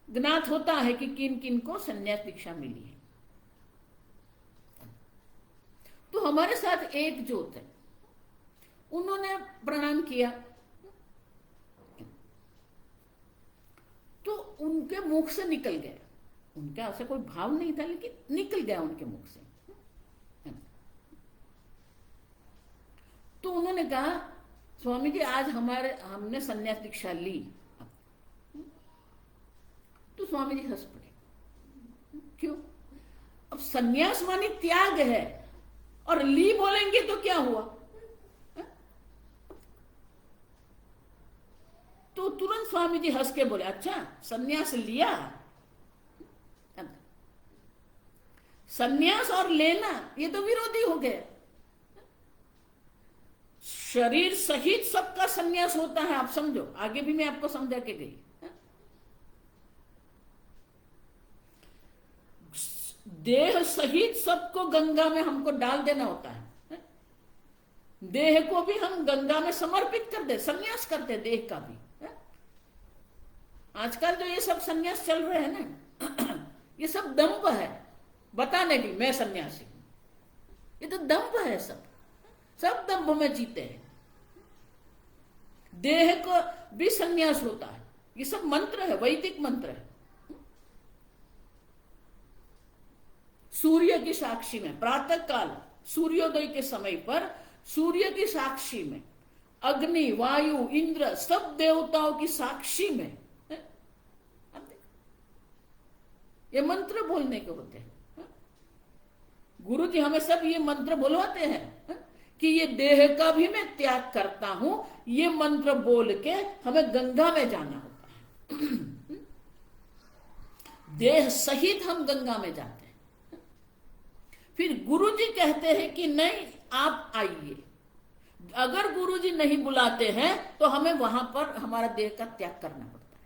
ज्ञात होता है कि किन किन को संन्यास दीक्षा मिली है। तो हमारे साथ एक जोत है, उन्होंने प्रणाम किया तो उनके मुख से निकल गया, उनका ऐसा कोई भाव नहीं था लेकिन निकल गया उनके मुख से। तो उन्होंने कहा स्वामी जी आज हमने संन्यास दीक्षा ली। तो स्वामी जी हंस पड़े। क्यों? अब संन्यास मानी त्याग है और ली बोलेंगे तो क्या हुआ? तो तुरंत स्वामी जी हंस के बोले अच्छा संन्यास लिया। संन्यास और लेना ये तो विरोधी हो गए। शरीर सहित सबका संन्यास होता है, आप समझो। आगे भी मैं आपको समझा के गई। देह सहित सबको गंगा में हमको डाल देना होता है। देह को भी हम गंगा में समर्पित कर दे, संन्यास करते देह का भी। आजकल जो ये सब संन्यास चल रहे हैं ना, ये सब दंभ है बताने की मैं सन्यासी हूं। ये तो दंभ है, सब दंभ में जीते हैं। देह को भी संन्यास होता है। ये सब मंत्र है, वैदिक मंत्र है। सूर्य की साक्षी में प्रातः काल सूर्योदय के समय पर सूर्य की साक्षी में, अग्नि, वायु, इंद्र सब देवताओं की साक्षी में ये मंत्र बोलने के होते हैं। गुरु जी हमें सब ये मंत्र बोलवाते हैं कि ये देह का भी मैं त्याग करता हूं। ये मंत्र बोल के हमें गंगा में जाना होता है। देह सहित हम गंगा में जाते हैं। फिर गुरु जी कहते हैं कि नहीं आप आइए। अगर गुरु जी नहीं बुलाते हैं तो हमें वहां पर हमारा देह का त्याग करना पड़ता है।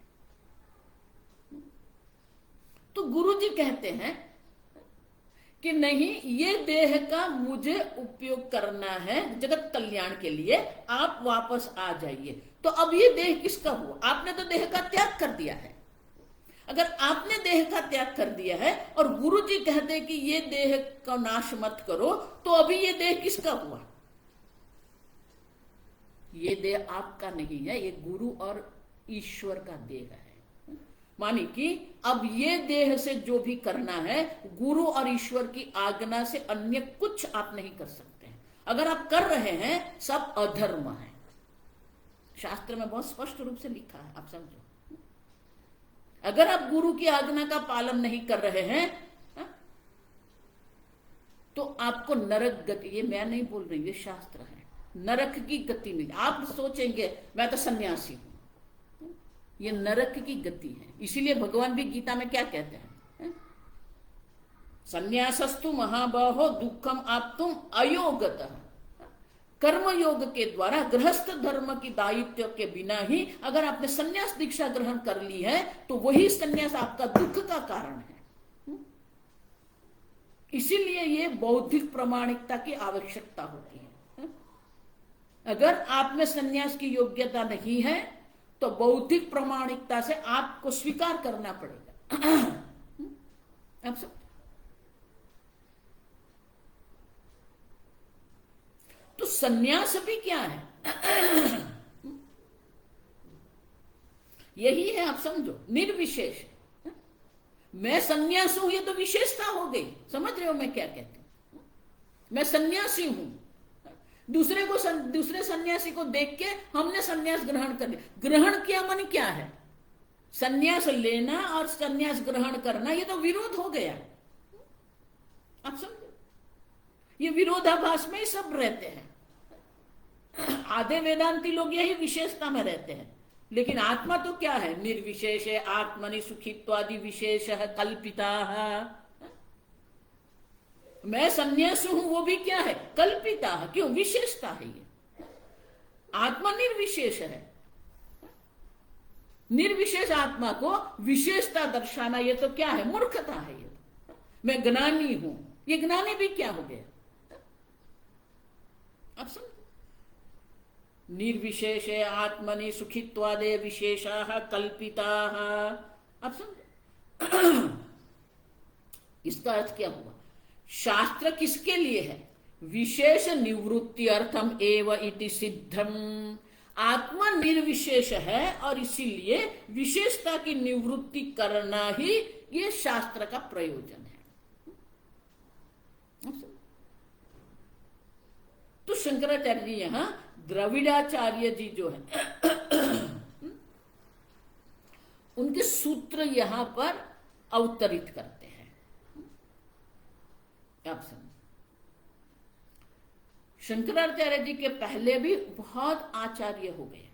तो गुरु जी कहते हैं कि नहीं ये देह का मुझे उपयोग करना है जगत कल्याण के लिए, आप वापस आ जाइए। तो अब ये देह किसका हुआ? आपने तो देह का त्याग कर दिया है। अगर आपने देह का त्याग कर दिया है और गुरु जी कहते कि ये देह का नाश मत करो, तो अभी ये देह किसका हुआ? ये देह आपका नहीं है, ये गुरु और ईश्वर का देह है। मानी कि अब ये देह से जो भी करना है गुरु और ईश्वर की आज्ञा से अन्य कुछ आप नहीं कर सकते हैं। अगर आप कर रहे हैं सब अधर्म है। शास्त्र में बहुत स्पष्ट रूप से लिखा है, आप समझो। अगर आप गुरु की आज्ञा का पालन नहीं कर रहे हैं तो आपको नरक गति, ये मैं नहीं बोल रही, ये शास्त्र है, नरक की गति मिली। आप सोचेंगे मैं तो सन्यासी हूं, ये नरक की गति है। इसीलिए भगवान भी गीता में क्या कहते हैं? संन्यासस्तु महाबाहो दुखम आप्तुम अयोगतः। कर्म योग के द्वारा गृहस्थ धर्म की दायित्व के बिना ही अगर आपने संन्यास दीक्षा ग्रहण कर ली है तो वही संन्यास आपका दुख का कारण है। इसीलिए ये बौद्धिक प्रामाणिकता की आवश्यकता होती है। अगर आप में संन्यास की योग्यता नहीं है तो बौद्धिक प्रामाणिकता से आपको स्वीकार करना पड़ेगा। अब सब तो संन्यास भी क्या है? यही है, आप समझो, निर्विशेष। मैं सन्यासी हूं, ये तो विशेषता हो गई। समझ रहे हो मैं क्या कहती हूं? मैं सन्यासी हूं, दूसरे सन्यासी को देख के हमने सन्यास ग्रहण कर लिया। ग्रहण किया माने क्या है? सन्यास लेना और सन्यास ग्रहण करना, ये तो विरोध हो गया। आप समझो, ये विरोधाभास में ही सब रहते हैं। आधे वेदांती लोग यही विशेषता में रहते हैं, लेकिन आत्मा तो क्या है? निर्विशेष है। आत्मनि सुखित्वादि विशेष है कल्पिता है। मैं सन्यासी हूं वो भी क्या है? कल्पिता है। क्यों? विशेषता है। ये आत्मा निर्विशेष है। निर्विशेष आत्मा को विशेषता दर्शाना ये तो क्या है? मूर्खता है। ये मैं ज्ञानी हूं, ये ज्ञानी भी क्या हो गया? आप समझ, निर्विशेषे आत्मनि सुखित्वादे विशेषाः कल्पिताः। आप समझ, इसका अर्थ क्या हुआ? शास्त्र किसके लिए है? विशेष निवृत्ति अर्थम एव इति सिद्धम। आत्मा निर्विशेष है और इसीलिए विशेषता की निवृत्ति करना ही ये शास्त्र का प्रयोजन है। तो शंकराचार्य जी यहां द्रविड़ाचार्य जी जो है उनके सूत्र यहां पर अवतरित करते हैं। आप समझ, शंकराचार्य जी के पहले भी बहुत आचार्य हो गए।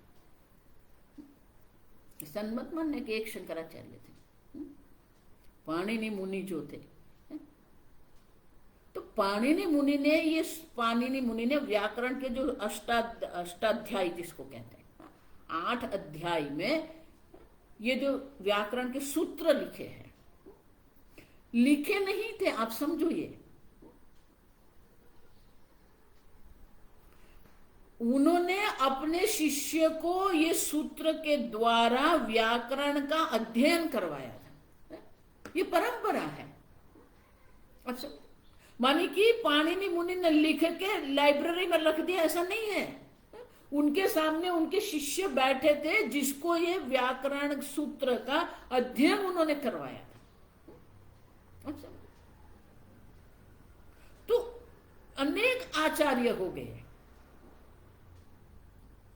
ऐसा मत मानने कि एक शंकराचार्य थे। पाणिनि मुनि जो थे, तो पाणिनि मुनि ने व्याकरण के जो अष्टाध्यायी जिसको कहते हैं, 8 अध्याय में ये जो व्याकरण के सूत्र लिखे हैं, लिखे नहीं थे। आप समझो, ये उन्होंने अपने शिष्य को ये सूत्र के द्वारा व्याकरण का अध्ययन करवाया था। ये परंपरा है। अच्छा, मानी कि पाणिनि मुनि ने लिख के लाइब्रेरी में रख दिया, ऐसा नहीं है। उनके सामने उनके शिष्य बैठे थे जिसको ये व्याकरण सूत्र का अध्ययन उन्होंने करवाया था। अच्छा, तो अनेक आचार्य हो गए,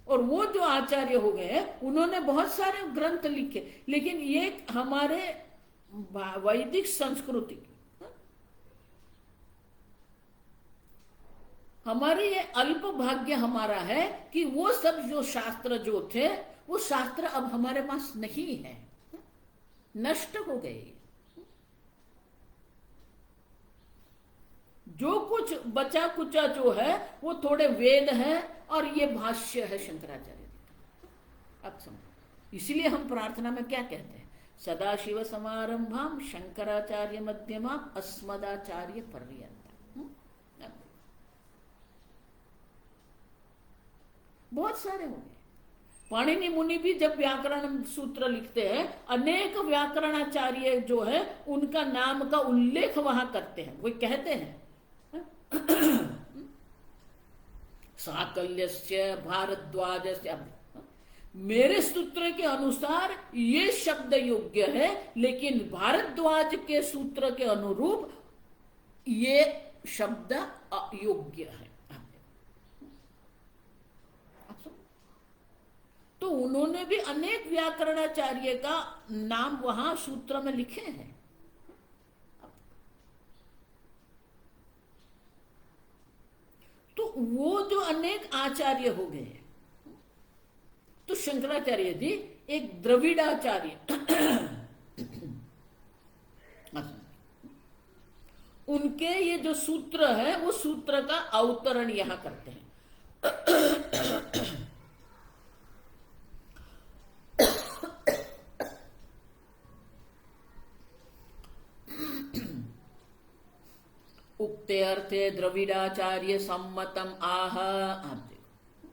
और वो जो आचार्य हो गए उन्होंने बहुत सारे ग्रंथ लिखे, लेकिन ये हमारे वैदिक संस्कृति की, हमारे ये अल्प भाग्य हमारा है कि वो सब जो शास्त्र जो थे वो शास्त्र अब हमारे पास नहीं है, नष्ट हो गए। जो कुछ बचा कुचा जो है वो थोड़े वेद है और ये भाष्य है शंकराचार्य जी। अब समझो, इसीलिए हम प्रार्थना में क्या कहते हैं? सदाशिव समारंभाम शंकराचार्य मध्यमा अस्मदाचार्य पर्यंत। बहुत सारे होंगे। पाणिनि मुनि भी जब व्याकरण सूत्र लिखते हैं, अनेक व्याकरणाचार्य जो है उनका नाम का उल्लेख वहां करते हैं। वो कहते हैं साकल्यस्य भारद्वाजस्य, मेरे सूत्र के अनुसार ये शब्द योग्य है, लेकिन भारद्वाज के सूत्र के अनुरूप ये शब्द अयोग्य है। तो उन्होंने भी अनेक व्याकरणाचार्य का नाम वहां सूत्र में लिखे हैं। तो वो जो अनेक आचार्य हो गए, तो शंकराचार्य जी एक द्रविड़ाचार्य उनके ये जो सूत्र है वो सूत्र का अवतरण यहां करते हैं। उक्ते अर्थे द्रविड़ाचार्य सम्मतम आह। आप देखो,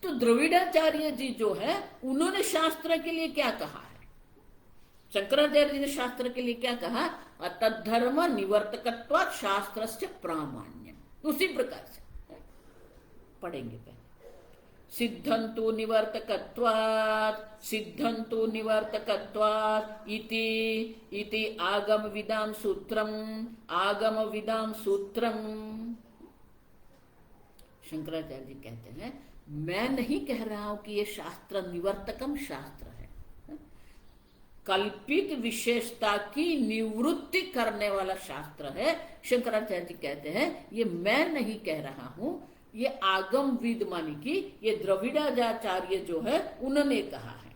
तो द्रविड़ाचार्य जी जो है उन्होंने शास्त्र के लिए क्या कहा है? शंकराचार्य जी ने शास्त्र के लिए क्या कहा? तद्धर्म निवर्तकत्वात् शास्त्रस्य प्रामाण्यम। उसी प्रकार से पढ़ेंगे पहले। सिद्धंतु निवर्तकत्वात्, सिद्धंतु निवर्तकत्वात् इति आगम विदाम सूत्रम, आगम विदाम सूत्रम। शंकराचार्य जी कहते हैं, मैं नहीं कह रहा हूं कि ये शास्त्र निवर्तकम शास्त्र है, कल्पित विशेषता की निवृत्ति करने वाला शास्त्र है। शंकराचार्य जी कहते हैं ये मैं नहीं कह रहा हूं, ये आगम विद मानी कि ये द्रविड़ाचार्य जो है उन्होंने कहा है।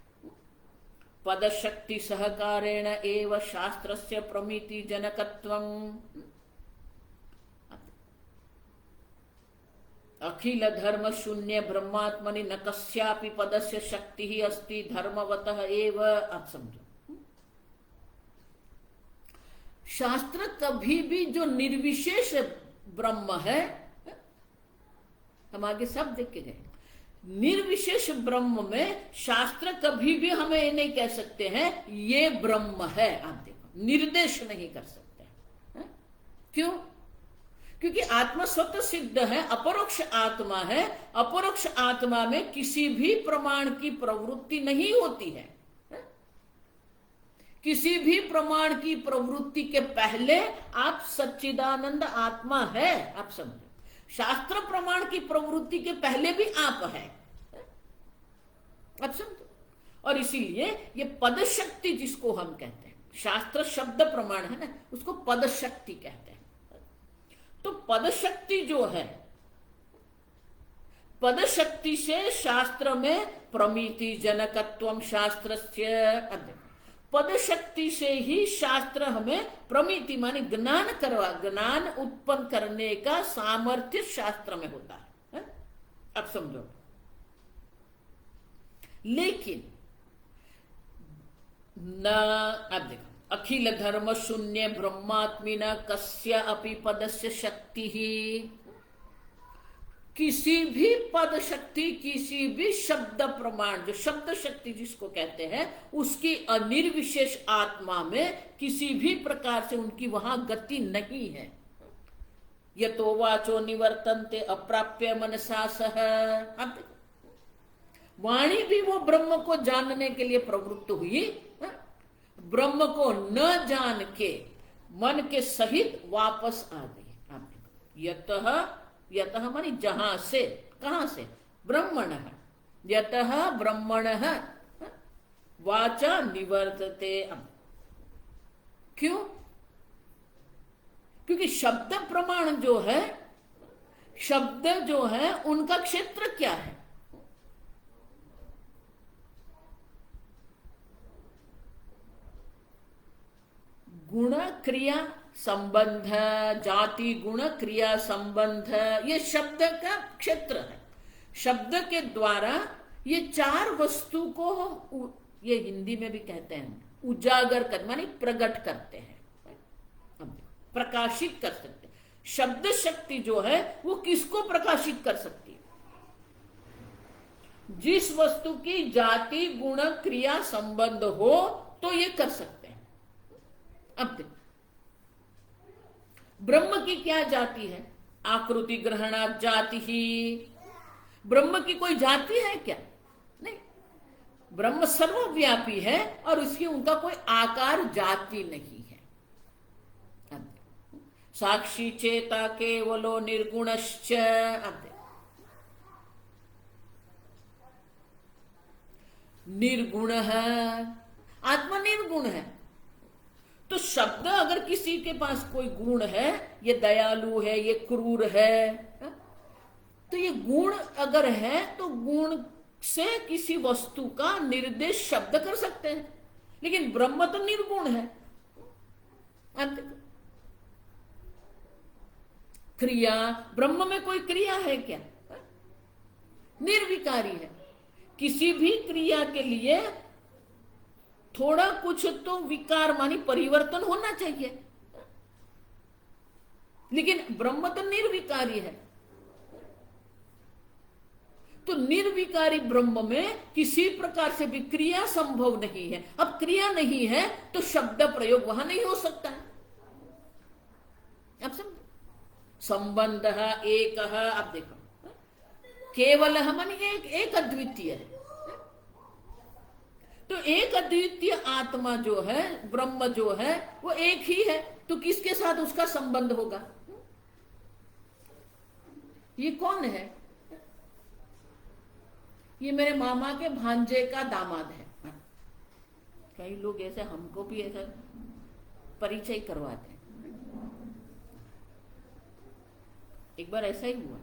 पद शक्ति सहकारेण एव शास्त्रस्य प्रमिति जनकत्वम, अखिल धर्म शून्य ब्रह्मात्मनि न कस्यापि पदस्य शक्ति ही अस्ति धर्मवतः एव। आप समझो, शास्त्र कभी भी जो निर्विशेष ब्रह्म है, हम आगे सब देख के गए, निर्विशेष ब्रह्म में शास्त्र कभी भी हमें ये नहीं कह सकते हैं ये ब्रह्म है। आप देखो, निर्देश नहीं कर सकते है? क्यों? क्योंकि आत्मा स्वतः सिद्ध है, अपरोक्ष आत्मा है। अपरोक्ष आत्मा में किसी भी प्रमाण की प्रवृत्ति नहीं होती है। किसी भी प्रमाण की प्रवृत्ति के पहले आप सच्चिदानंद आत्मा है। आप समझो, शास्त्र प्रमाण की प्रवृत्ति के पहले भी आप है। आप समझो, और इसीलिए ये पद शक्ति जिसको हम कहते हैं, शास्त्र शब्द प्रमाण है ना, उसको पद शक्ति कहते हैं। तो पद शक्ति जो है, पद शक्ति से शास्त्र में प्रमिति जनकत्वम शास्त्रस्य, पद शक्ति से ही शास्त्र हमें प्रमिति माने ज्ञान उत्पन्न करने का सामर्थ्य शास्त्र में होता है। अब समझो, लेकिन न, अब देखो, अखिल धर्म शून्य ब्रह्मात्मिना कस्य अपि पदस्य शक्ति ही, किसी भी पद शक्ति, किसी भी शब्द प्रमाण, जो शब्द शक्ति जिसको कहते हैं, उसकी अनिर्विशेष आत्मा में किसी भी प्रकार से उनकी वहां गति नहीं है। यतो वाचो निवर्तन्ते अप्राप्य मनसा सह, वाणी भी वो ब्रह्म को जानने के लिए प्रवृत्त हुई, ब्रह्म को न जान के मन के सहित वापस आ गई। यतः मानी जहां से, कहां से? ब्रह्मण, यतः ब्रह्मण वाचा निवर्तते। क्यों? क्योंकि शब्द प्रमाण जो है, शब्द जो है उनका क्षेत्र क्या है? गुण क्रिया संबंध, जाति गुण क्रिया संबंध, ये शब्द का क्षेत्र है। शब्द के द्वारा ये चार वस्तु को, ये हिंदी में भी कहते हैं, उजागर कर माने प्रकट करते हैं, प्रकाशित कर सकते हैं। शब्द शक्ति जो है वो किसको प्रकाशित कर सकती है? जिस वस्तु की जाति गुण क्रिया संबंध हो तो ये कर सकते हैं। अब देखो, ब्रह्म की क्या जाति है? आकृति ग्रहणात् जाति ही। ब्रह्म की कोई जाति है क्या? नहीं, ब्रह्म सर्वव्यापी है और उसकी उनका कोई आकार जाति नहीं है। साक्षी चेता केवलो निर्गुणश्च, निर्गुण है, आत्मा निर्गुण है। तो शब्द अगर किसी के पास कोई गुण है, ये दयालु है, ये क्रूर है, तो ये गुण अगर है तो गुण से किसी वस्तु का निर्देश शब्द कर सकते हैं। लेकिन ब्रह्म तो निर्गुण है। क्रिया, ब्रह्म में कोई क्रिया है क्या? निर्विकारी है। किसी भी क्रिया के लिए थोड़ा कुछ तो विकार मानी परिवर्तन होना चाहिए, लेकिन ब्रह्म तो निर्विकारी है। तो निर्विकारी ब्रह्म में किसी प्रकार से भी क्रिया संभव नहीं है। अब क्रिया नहीं है तो शब्द प्रयोग वहां नहीं हो सकता है। अब समझो, संबंध एक, अब देखो, केवल मानी एक अद्वितीय है। तो एक अद्वितीय आत्मा जो है, ब्रह्म जो है, वो एक ही है, तो किसके साथ उसका संबंध होगा? ये कौन है? ये मेरे मामा के भांजे का दामाद है। कई लोग ऐसे हमको भी ऐसा परिचय करवाते हैं। एक बार ऐसा ही हुआ,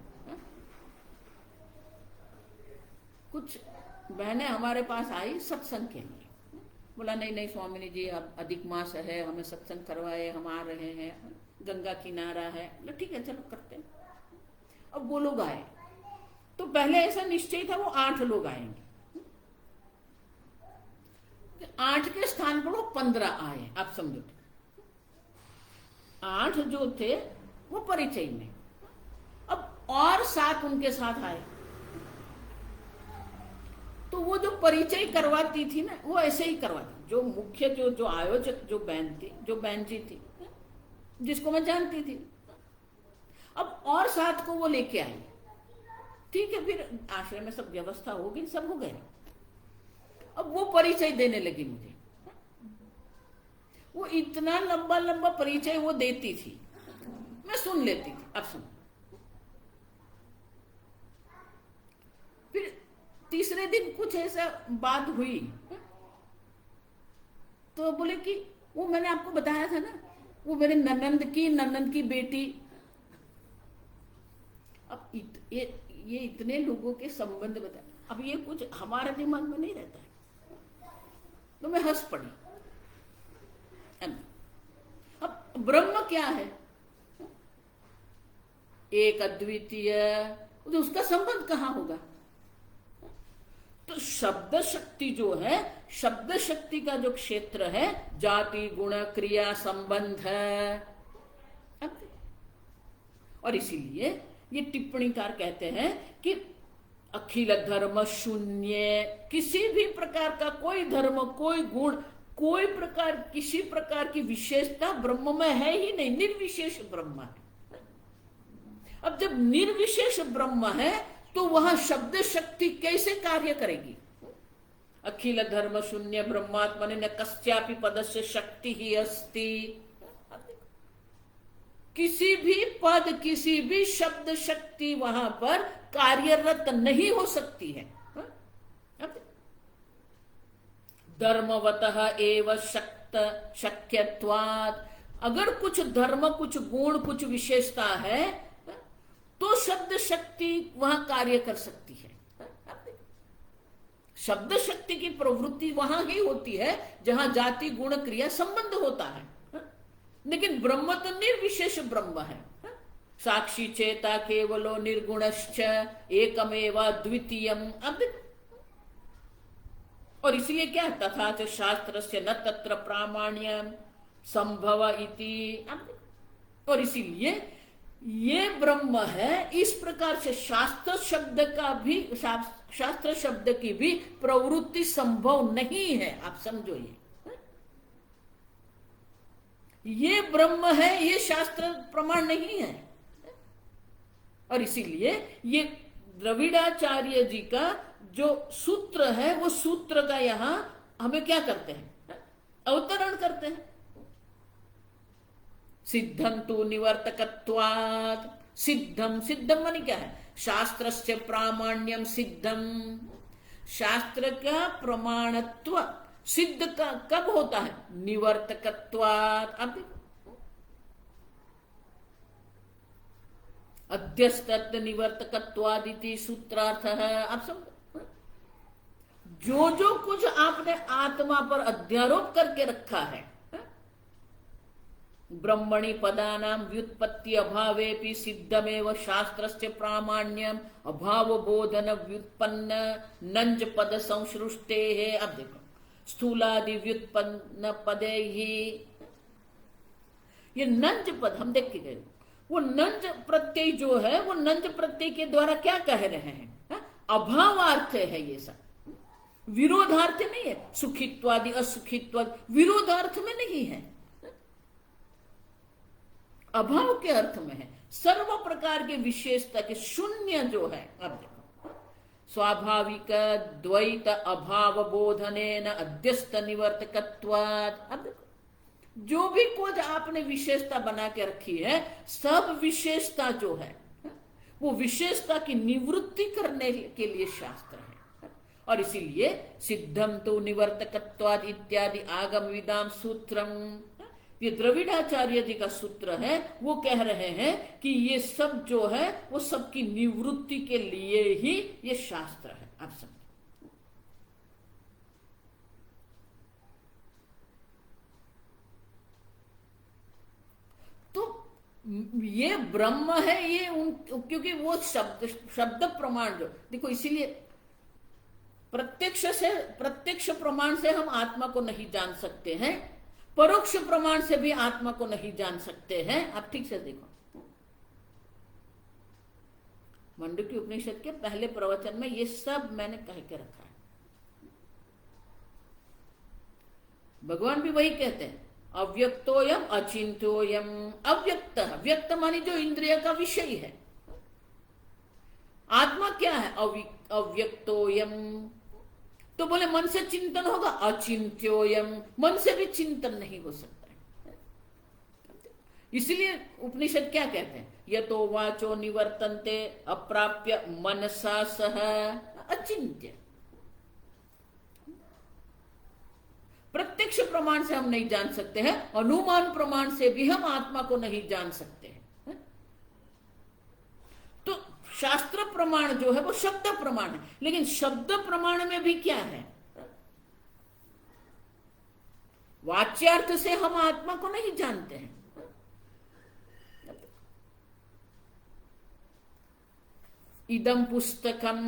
कुछ बहनें हमारे पास आई सत्संग के लिए। बोला नहीं स्वामिनी जी, अब अधिक मास है, हमें सत्संग करवाए, हम आ रहे हैं, गंगा किनारा है। बोला ठीक है चलो करते हैं। अब वो लोग आए तो पहले ऐसा निश्चय था वो 8 लोग आएंगे, 8 के स्थान पर वो 15 आए। आप समझो, 8 जो थे वो परिचय में, अब और 7 उनके साथ आए, तो वो जो परिचय करवाती थी ना वो ऐसे ही करवाती, जो मुख्य जो आयोजक जो बहन थी, जो बहन जी थी जिसको मैं जानती थी, अब और 7 को वो लेके आई। ठीक है, फिर आश्रम में सब व्यवस्था हो गई, सब हो गया। अब वो परिचय देने लगी मुझे, वो इतना लंबा लंबा परिचय वो देती थी, मैं सुन लेती थी। अब सुन, फिर तीसरे दिन कुछ ऐसा बात हुई, तो बोले कि वो मैंने आपको बताया था ना, वो मेरे ननंद की बेटी। अब ये इतने लोगों के संबंध बताए, अब ये कुछ हमारे दिमाग में नहीं रहता है, तो मैं हंस पड़ी। अब ब्रह्म क्या है? एक अद्वितीय, तो उसका संबंध कहां होगा? तो शब्द शक्ति जो है, शब्द शक्ति का जो क्षेत्र है, जाति गुण क्रिया संबंध है। और इसीलिए ये टिप्पणीकार कहते हैं कि अखिल धर्म शून्य, किसी भी प्रकार का कोई धर्म, कोई गुण, कोई प्रकार, किसी प्रकार की विशेषता ब्रह्म में है ही नहीं, निर्विशेष ब्रह्म है। अब जब निर्विशेष ब्रह्म है तो वहां शब्द शक्ति कैसे कार्य करेगी? अखिल धर्म शून्य ब्रह्मात्मने न कस्यापि पदस्य शक्ति ही अस्ति। किसी भी पद, किसी भी शब्द शक्ति वहां पर कार्यरत नहीं हो सकती है। धर्मवतः एव शक्त शक्यत्वात्, अगर कुछ धर्म, कुछ गुण, कुछ विशेषता है तो शब्द शक्ति वहां कार्य कर सकती है। शब्द शक्ति की प्रवृत्ति वहां ही होती है जहां जाति गुण क्रिया संबंध होता है, लेकिन ब्रह्म तो निर्विशेष ब्रह्म है। साक्षी चेता केवलो निर्गुणश्च एकमेव द्वितीयम्। अब और इसलिए क्या, तथा च शास्त्रस्य न तत्र प्रामाण्यम संभव इति। और इसीलिए ये ब्रह्म है, इस प्रकार से शास्त्र शब्द का भी, शास्त्र शब्द की भी प्रवृत्ति संभव नहीं है। आप समझो, ये ब्रह्म है, ये शास्त्र प्रमाण नहीं है। और इसीलिए ये द्रविड़ाचार्य जी का जो सूत्र है, वो सूत्र का यहां हमें क्या करते हैं, अवतरण करते हैं। सिद्धम तो निवर्तकत्वात्, सिद्धम, सिद्धम माने क्या है? शास्त्रस्य प्रामाण्यम सिद्धम, शास्त्र का प्रमाणत्व सिद्ध का कब होता है? निवर्तकत्वात्। अब अध्यस्तत् निवर्तकत्वादिति सूत्रार्थ है। आप समझो, जो जो कुछ आपने आत्मा पर अध्यारोप करके रखा है, ब्रह्मणि पदानां व्युत्पत्ति अभावेपि सिद्धमेव शास्त्रस्य प्रामाण्यम अभाव बोधन व्युत्पन्न नंज पद संश्रुष्टे है। अब देखो, स्थूलादि व्युत्पन्न पदे ही, ये नंज पद हम देख के गए, वो नंज प्रत्यय जो है, वो नंज प्रत्यय के द्वारा क्या कह रहे हैं? अभावार्थ है ये सब, विरोधार्थ नहीं है। सुखित्वादि असुखित्वादि विरोधार्थ में नहीं है, अभाव के अर्थ में है। सर्व प्रकार के विशेषता के शून्य जो है। अब देखो, स्वाभाविक द्वैत अभाव बोधनेन अध्यस्त निवर्तकत्वात्। अब देखो, जो भी कुछ आपने विशेषता बना के रखी है, सब विशेषता जो है वो विशेषता की निवृत्ति करने के लिए शास्त्र है। और इसीलिए सिद्धम तो निवर्तकत्वाद इत्यादि आगम विदाम सूत्रम, ये द्रविड़ाचार्य जी का सूत्र है, वो कह रहे हैं कि ये सब जो है वो सबकी निवृत्ति के लिए ही ये शास्त्र है। आप समझ, तो ये ब्रह्म है, ये क्योंकि वो शब्द प्रमाण जो देखो, इसीलिए प्रत्यक्ष प्रमाण से हम आत्मा को नहीं जान सकते हैं, परोक्ष प्रमाण से भी आत्मा को नहीं जान सकते हैं। आप ठीक से देखो, मांडुक्य उपनिषद के पहले प्रवचन में ये सब मैंने कह के रखा है। भगवान भी वही कहते हैं, अव्यक्तोयम अचिंत्योयम। अव्यक्त, व्यक्त मानी जो इंद्रिय का विषय है। आत्मा क्या है? अव्यक्तोयम। तो बोले मन से चिंतन होगा, अचिंत्योयम, मन से भी चिंतन नहीं हो सकता है। इसलिए उपनिषद क्या कहते हैं, यतो वाचो निवर्तन्ते अप्राप्य मनसा सह अचिंत्य। प्रत्यक्ष प्रमाण से हम नहीं जान सकते हैं, अनुमान प्रमाण से भी हम आत्मा को नहीं जान सकते हैं। तो शास्त्र प्रमाण जो है वो शब्द प्रमाण है, लेकिन शब्द प्रमाण में भी क्या है? वाच्यार्थ से हम आत्मा को नहीं जानते हैं। इदम पुस्तकम,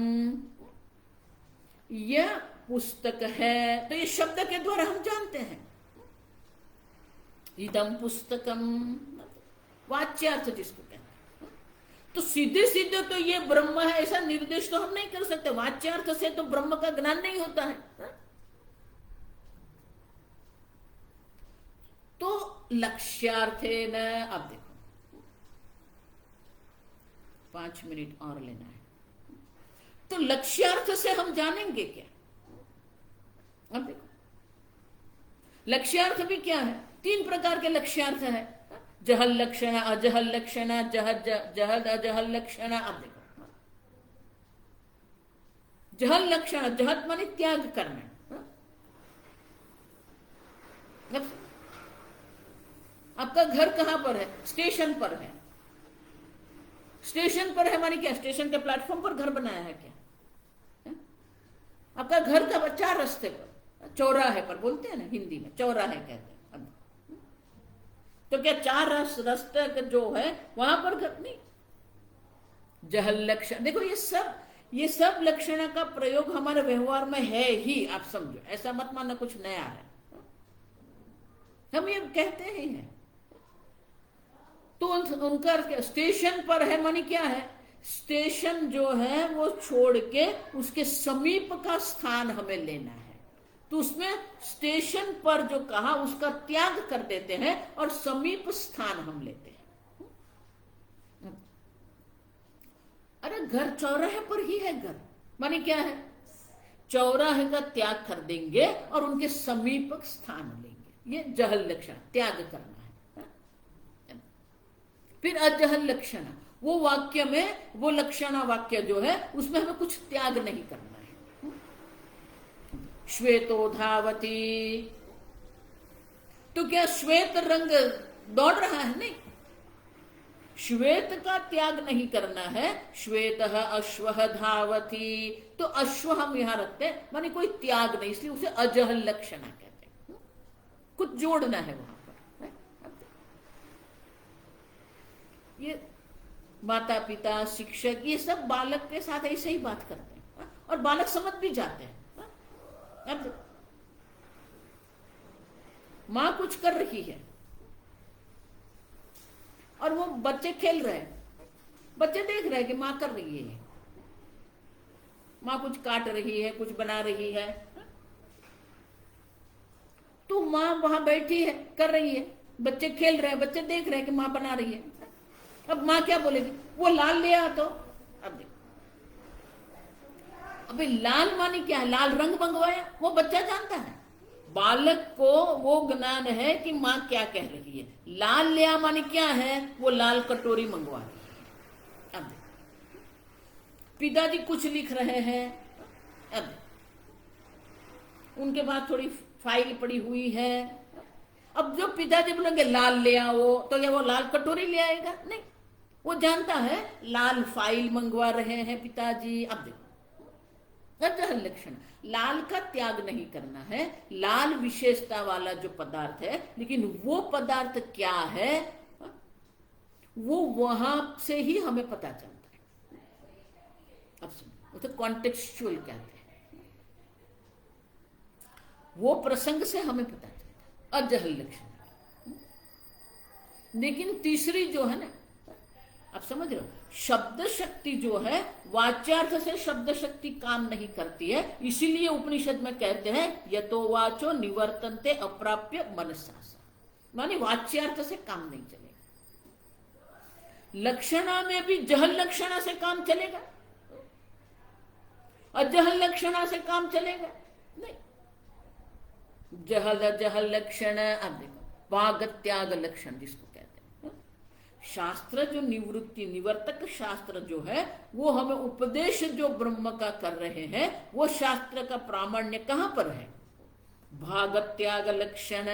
यह पुस्तक है, तो ये शब्द के द्वारा हम जानते हैं। इदम पुस्तकम वाच्यार्थ जिसको कहते हैं। तो सीधे सीधे तो ये ब्रह्म है ऐसा निर्देश तो हम नहीं कर सकते। वाच्यार्थ से तो ब्रह्म का ज्ञान नहीं होता है। तो लक्ष्यार्थे न, अब देखो 5 मिनट और लेना है। तो लक्ष्यार्थ से हम जानेंगे क्या? अब देखो, लक्ष्यार्थ भी क्या है? 3 प्रकार के लक्ष्यार्थ है, जहल लक्षण, अजहल लक्षण, जहद अजहल लक्षण। अब देखो, जहल लक्षण, जहद माने त्याग करना। आपका घर कहां पर है? स्टेशन पर है। स्टेशन पर है माने क्या? स्टेशन के प्लेटफॉर्म पर घर बनाया है क्या? आपका घर का 4 रास्ते पर, चौराहे पर बोलते हैं ना हिंदी में, चौराहे कहते हैं। तो क्या 4 रास्ते जो है वहां पर घर नहीं? जहल लक्षण, देखो ये सब लक्षण का प्रयोग हमारे व्यवहार में है ही, आप समझो, ऐसा मत मानना कुछ नया है, हम ये कहते ही हैं। तो उनका स्टेशन पर है मानी क्या है? स्टेशन जो है वो छोड़ के उसके समीप का स्थान हमें लेना है। तो उसमें स्टेशन पर जो कहा उसका त्याग कर देते हैं और समीप स्थान हम लेते हैं। अरे घर चौराहे पर ही है, घर माने क्या है? चौराहे का त्याग कर देंगे और उनके समीप स्थान लेंगे। ये जहल लक्षण, त्याग करना है। फिर अजहल लक्षण, वो वाक्य में वो लक्षणा वाक्य जो है उसमें हमें कुछ त्याग नहीं करना है। श्वेतो धावती, तो क्या श्वेत रंग दौड़ रहा है? नहीं, श्वेत का त्याग नहीं करना है। श्वेत अश्व धावती, तो अश्व हम यहां रखते हैं माने कोई त्याग नहीं, इसलिए उसे अजहल लक्षणा कहते हैं। कुछ जोड़ना है वहां पर। ये माता पिता शिक्षक ये सब बालक के साथ ऐसे ही बात करते हैं और बालक समझ भी जाते हैं। अब मां कुछ कर रही है और वो बच्चे खेल रहे हैं, बच्चे देख रहे हैं कि मां कर रही है, मां कुछ काट रही है, कुछ बना रही है, तो मां वहां बैठी है कर रही है, बच्चे खेल रहे हैं, बच्चे देख रहे हैं कि मां बना रही है। अब मां क्या बोलेगी? वो लाल ले आ। तो अब देखो, अबे लाल माने क्या है? लाल रंग मंगवाया, वो बच्चा जानता है, बालक को वो ज्ञान है कि मां क्या कह रही है। लाल ले आ माने क्या है? वो लाल कटोरी मंगवा रही है। अब पिताजी कुछ लिख रहे हैं, अब उनके पास थोड़ी फाइल पड़ी हुई है। अब जो पिताजी बोलेंगे लाल ले आओ, तो क्या वो लाल कटोरी ले आएगा? नहीं, वो जानता है लाल फाइल मंगवा रहे हैं पिताजी। अब देखो, अजहल लक्षण, लाल का त्याग नहीं करना है। लाल विशेषता वाला जो पदार्थ है, लेकिन वो पदार्थ क्या है वो वहां से ही हमें पता चलता है। अब सुनो, वो तो कॉन्टेक्सचुअल कहते हैं, वो प्रसंग से हमें पता चलता है। अजहल लक्षण। लेकिन तीसरी जो है ना, आप समझ रहे हो, शब्द शक्ति जो है वाच्यार्थ से शब्द शक्ति काम नहीं करती है, इसीलिए उपनिषद में कहते हैं यतो वाचो निवर्तन्ते अप्राप्य मनसा, माने वाच्यार्थ से काम नहीं चलेगा। लक्षणा में भी जहल लक्षणा से काम चलेगा, अजहल लक्षणा से काम चलेगा नहीं। जहल जहल लक्षण, अब देखो भाग त्याग लक्षण जिसको कहते हैं, शास्त्र जो निवृत्ति निवर्तक शास्त्र जो है वो हमें उपदेश जो ब्रह्म का कर रहे हैं, वो शास्त्र का प्रामाण्य कहां पर है? भाग त्याग लक्षण,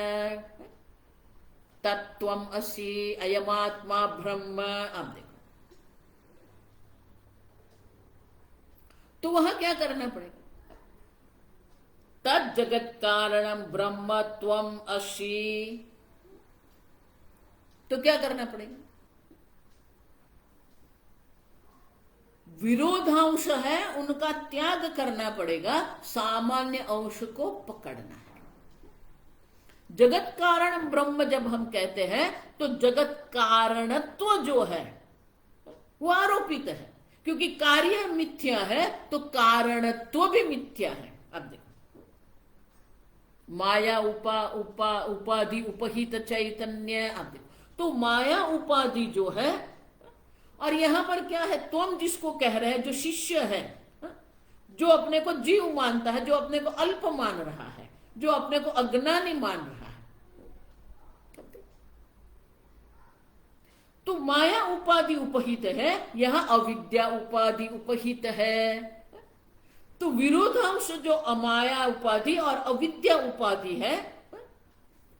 तत्वम असि अयमात्मा ब्रह्म। अब देखो तो वहां क्या करना पड़ेगा? तद जगत कारणम ब्रह्म त्वम असि, तो क्या करना पड़ेगा? विरोधांश है उनका त्याग करना पड़ेगा, सामान्य अंश को पकड़ना है। जगत कारण ब्रह्म जब हम कहते हैं तो जगत कारणत्व जो है वो आरोपित है, क्योंकि कार्य मिथ्या है तो कारणत्व भी मिथ्या है। अब देखो माया उपाधि उपहित चैतन्य, अब देखो तो माया उपाधि जो है, और यहां पर क्या है? तुम जिसको कह रहे हैं, जो शिष्य है, जो अपने को जीव मानता है, जो अपने को अल्प मान रहा है, जो अपने को अज्ञानी मान रहा है, तो माया उपाधि उपहित है, यहां अविद्या उपाधि उपहित है। तो विरोधांश जो अमाया उपाधि और अविद्या उपाधि है,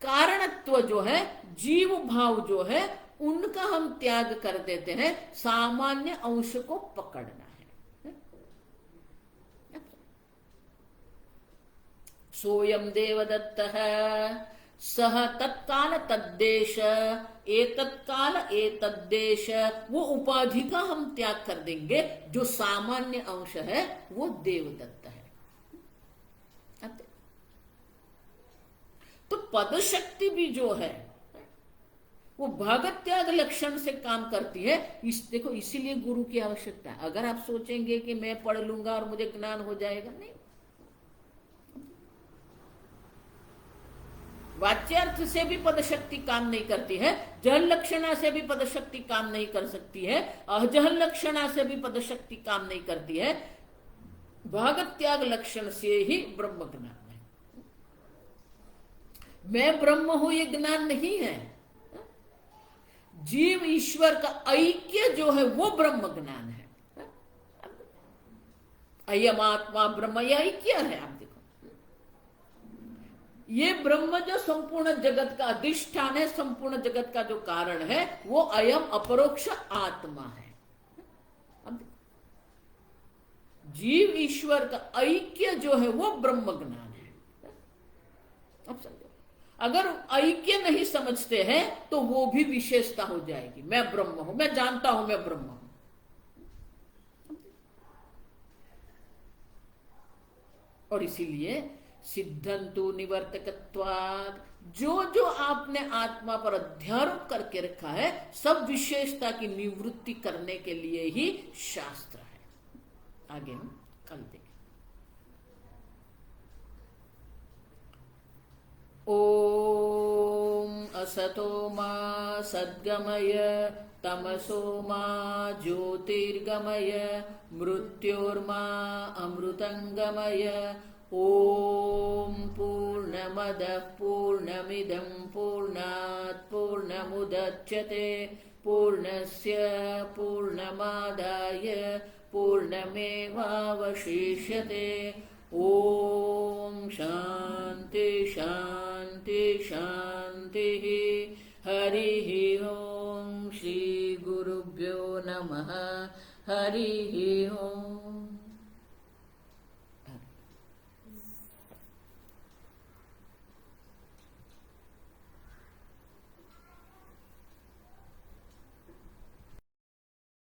कारणत्व जो है, जीव भाव जो है, उनका हम त्याग कर देते हैं, सामान्य अंश को पकड़ना है। सोयम देवदत्त है, सह तत्काल तद्देश, एतत्काल एतद्देश, वो उपाधि का हम त्याग कर देंगे, जो सामान्य अंश है वो देवदत्त है। तो पद शक्ति भी जो है वो भागत त्याग लक्षण से काम करती है। देखो इसीलिए गुरु की आवश्यकता है। अगर आप सोचेंगे कि मैं पढ़ लूंगा और मुझे ज्ञान हो जाएगा, नहीं। वाच्यार्थ से भी पद शक्ति काम नहीं करती है, जहल लक्षणा से भी पद शक्ति काम नहीं कर सकती है, अजहल लक्षणा से भी पद शक्ति काम नहीं करती है। भागत त्याग लक्षण से ही ब्रह्म ज्ञान है। मैं ब्रह्म हूं ये ज्ञान नहीं है। जीव ईश्वर का ऐक्य जो है वो ब्रह्म ज्ञान है। अयम आत्मा ब्रह्म, यह ऐक्य है। आप देखो ये ब्रह्म जो संपूर्ण जगत का अधिष्ठान है, संपूर्ण जगत का जो कारण है, वो अयम अपरोक्ष आत्मा है। अब जीव ईश्वर का ऐक्य जो है वो ब्रह्म ज्ञान है। अब समझो, अगर ऐक्य नहीं समझते हैं तो वो भी विशेषता हो जाएगी। मैं ब्रह्म हूं, मैं जानता हूं मैं ब्रह्म हूं। और इसीलिए सिद्धंतु निवर्तकत्वात्, जो जो आपने आत्मा पर अध्यारोप करके रखा है, सब विशेषता की निवृत्ति करने के लिए ही शास्त्र है। आगे हम कल देखें। ओम असतो मा सद्गमय, तमसो मा ज्योतिर्गमय, मृत्योर्मा अमृतंगमय। ओम पूर्णमदः पूर्णमिदं पूर्णात् पूर्णमुदच्यते, पूर्णस्य पूर्णमादाय पूर्णमेवावशिष्यते। ओम शांति शांति शांति। हरि ओम। श्री गुरुभ्यो नमः। हरि ओम।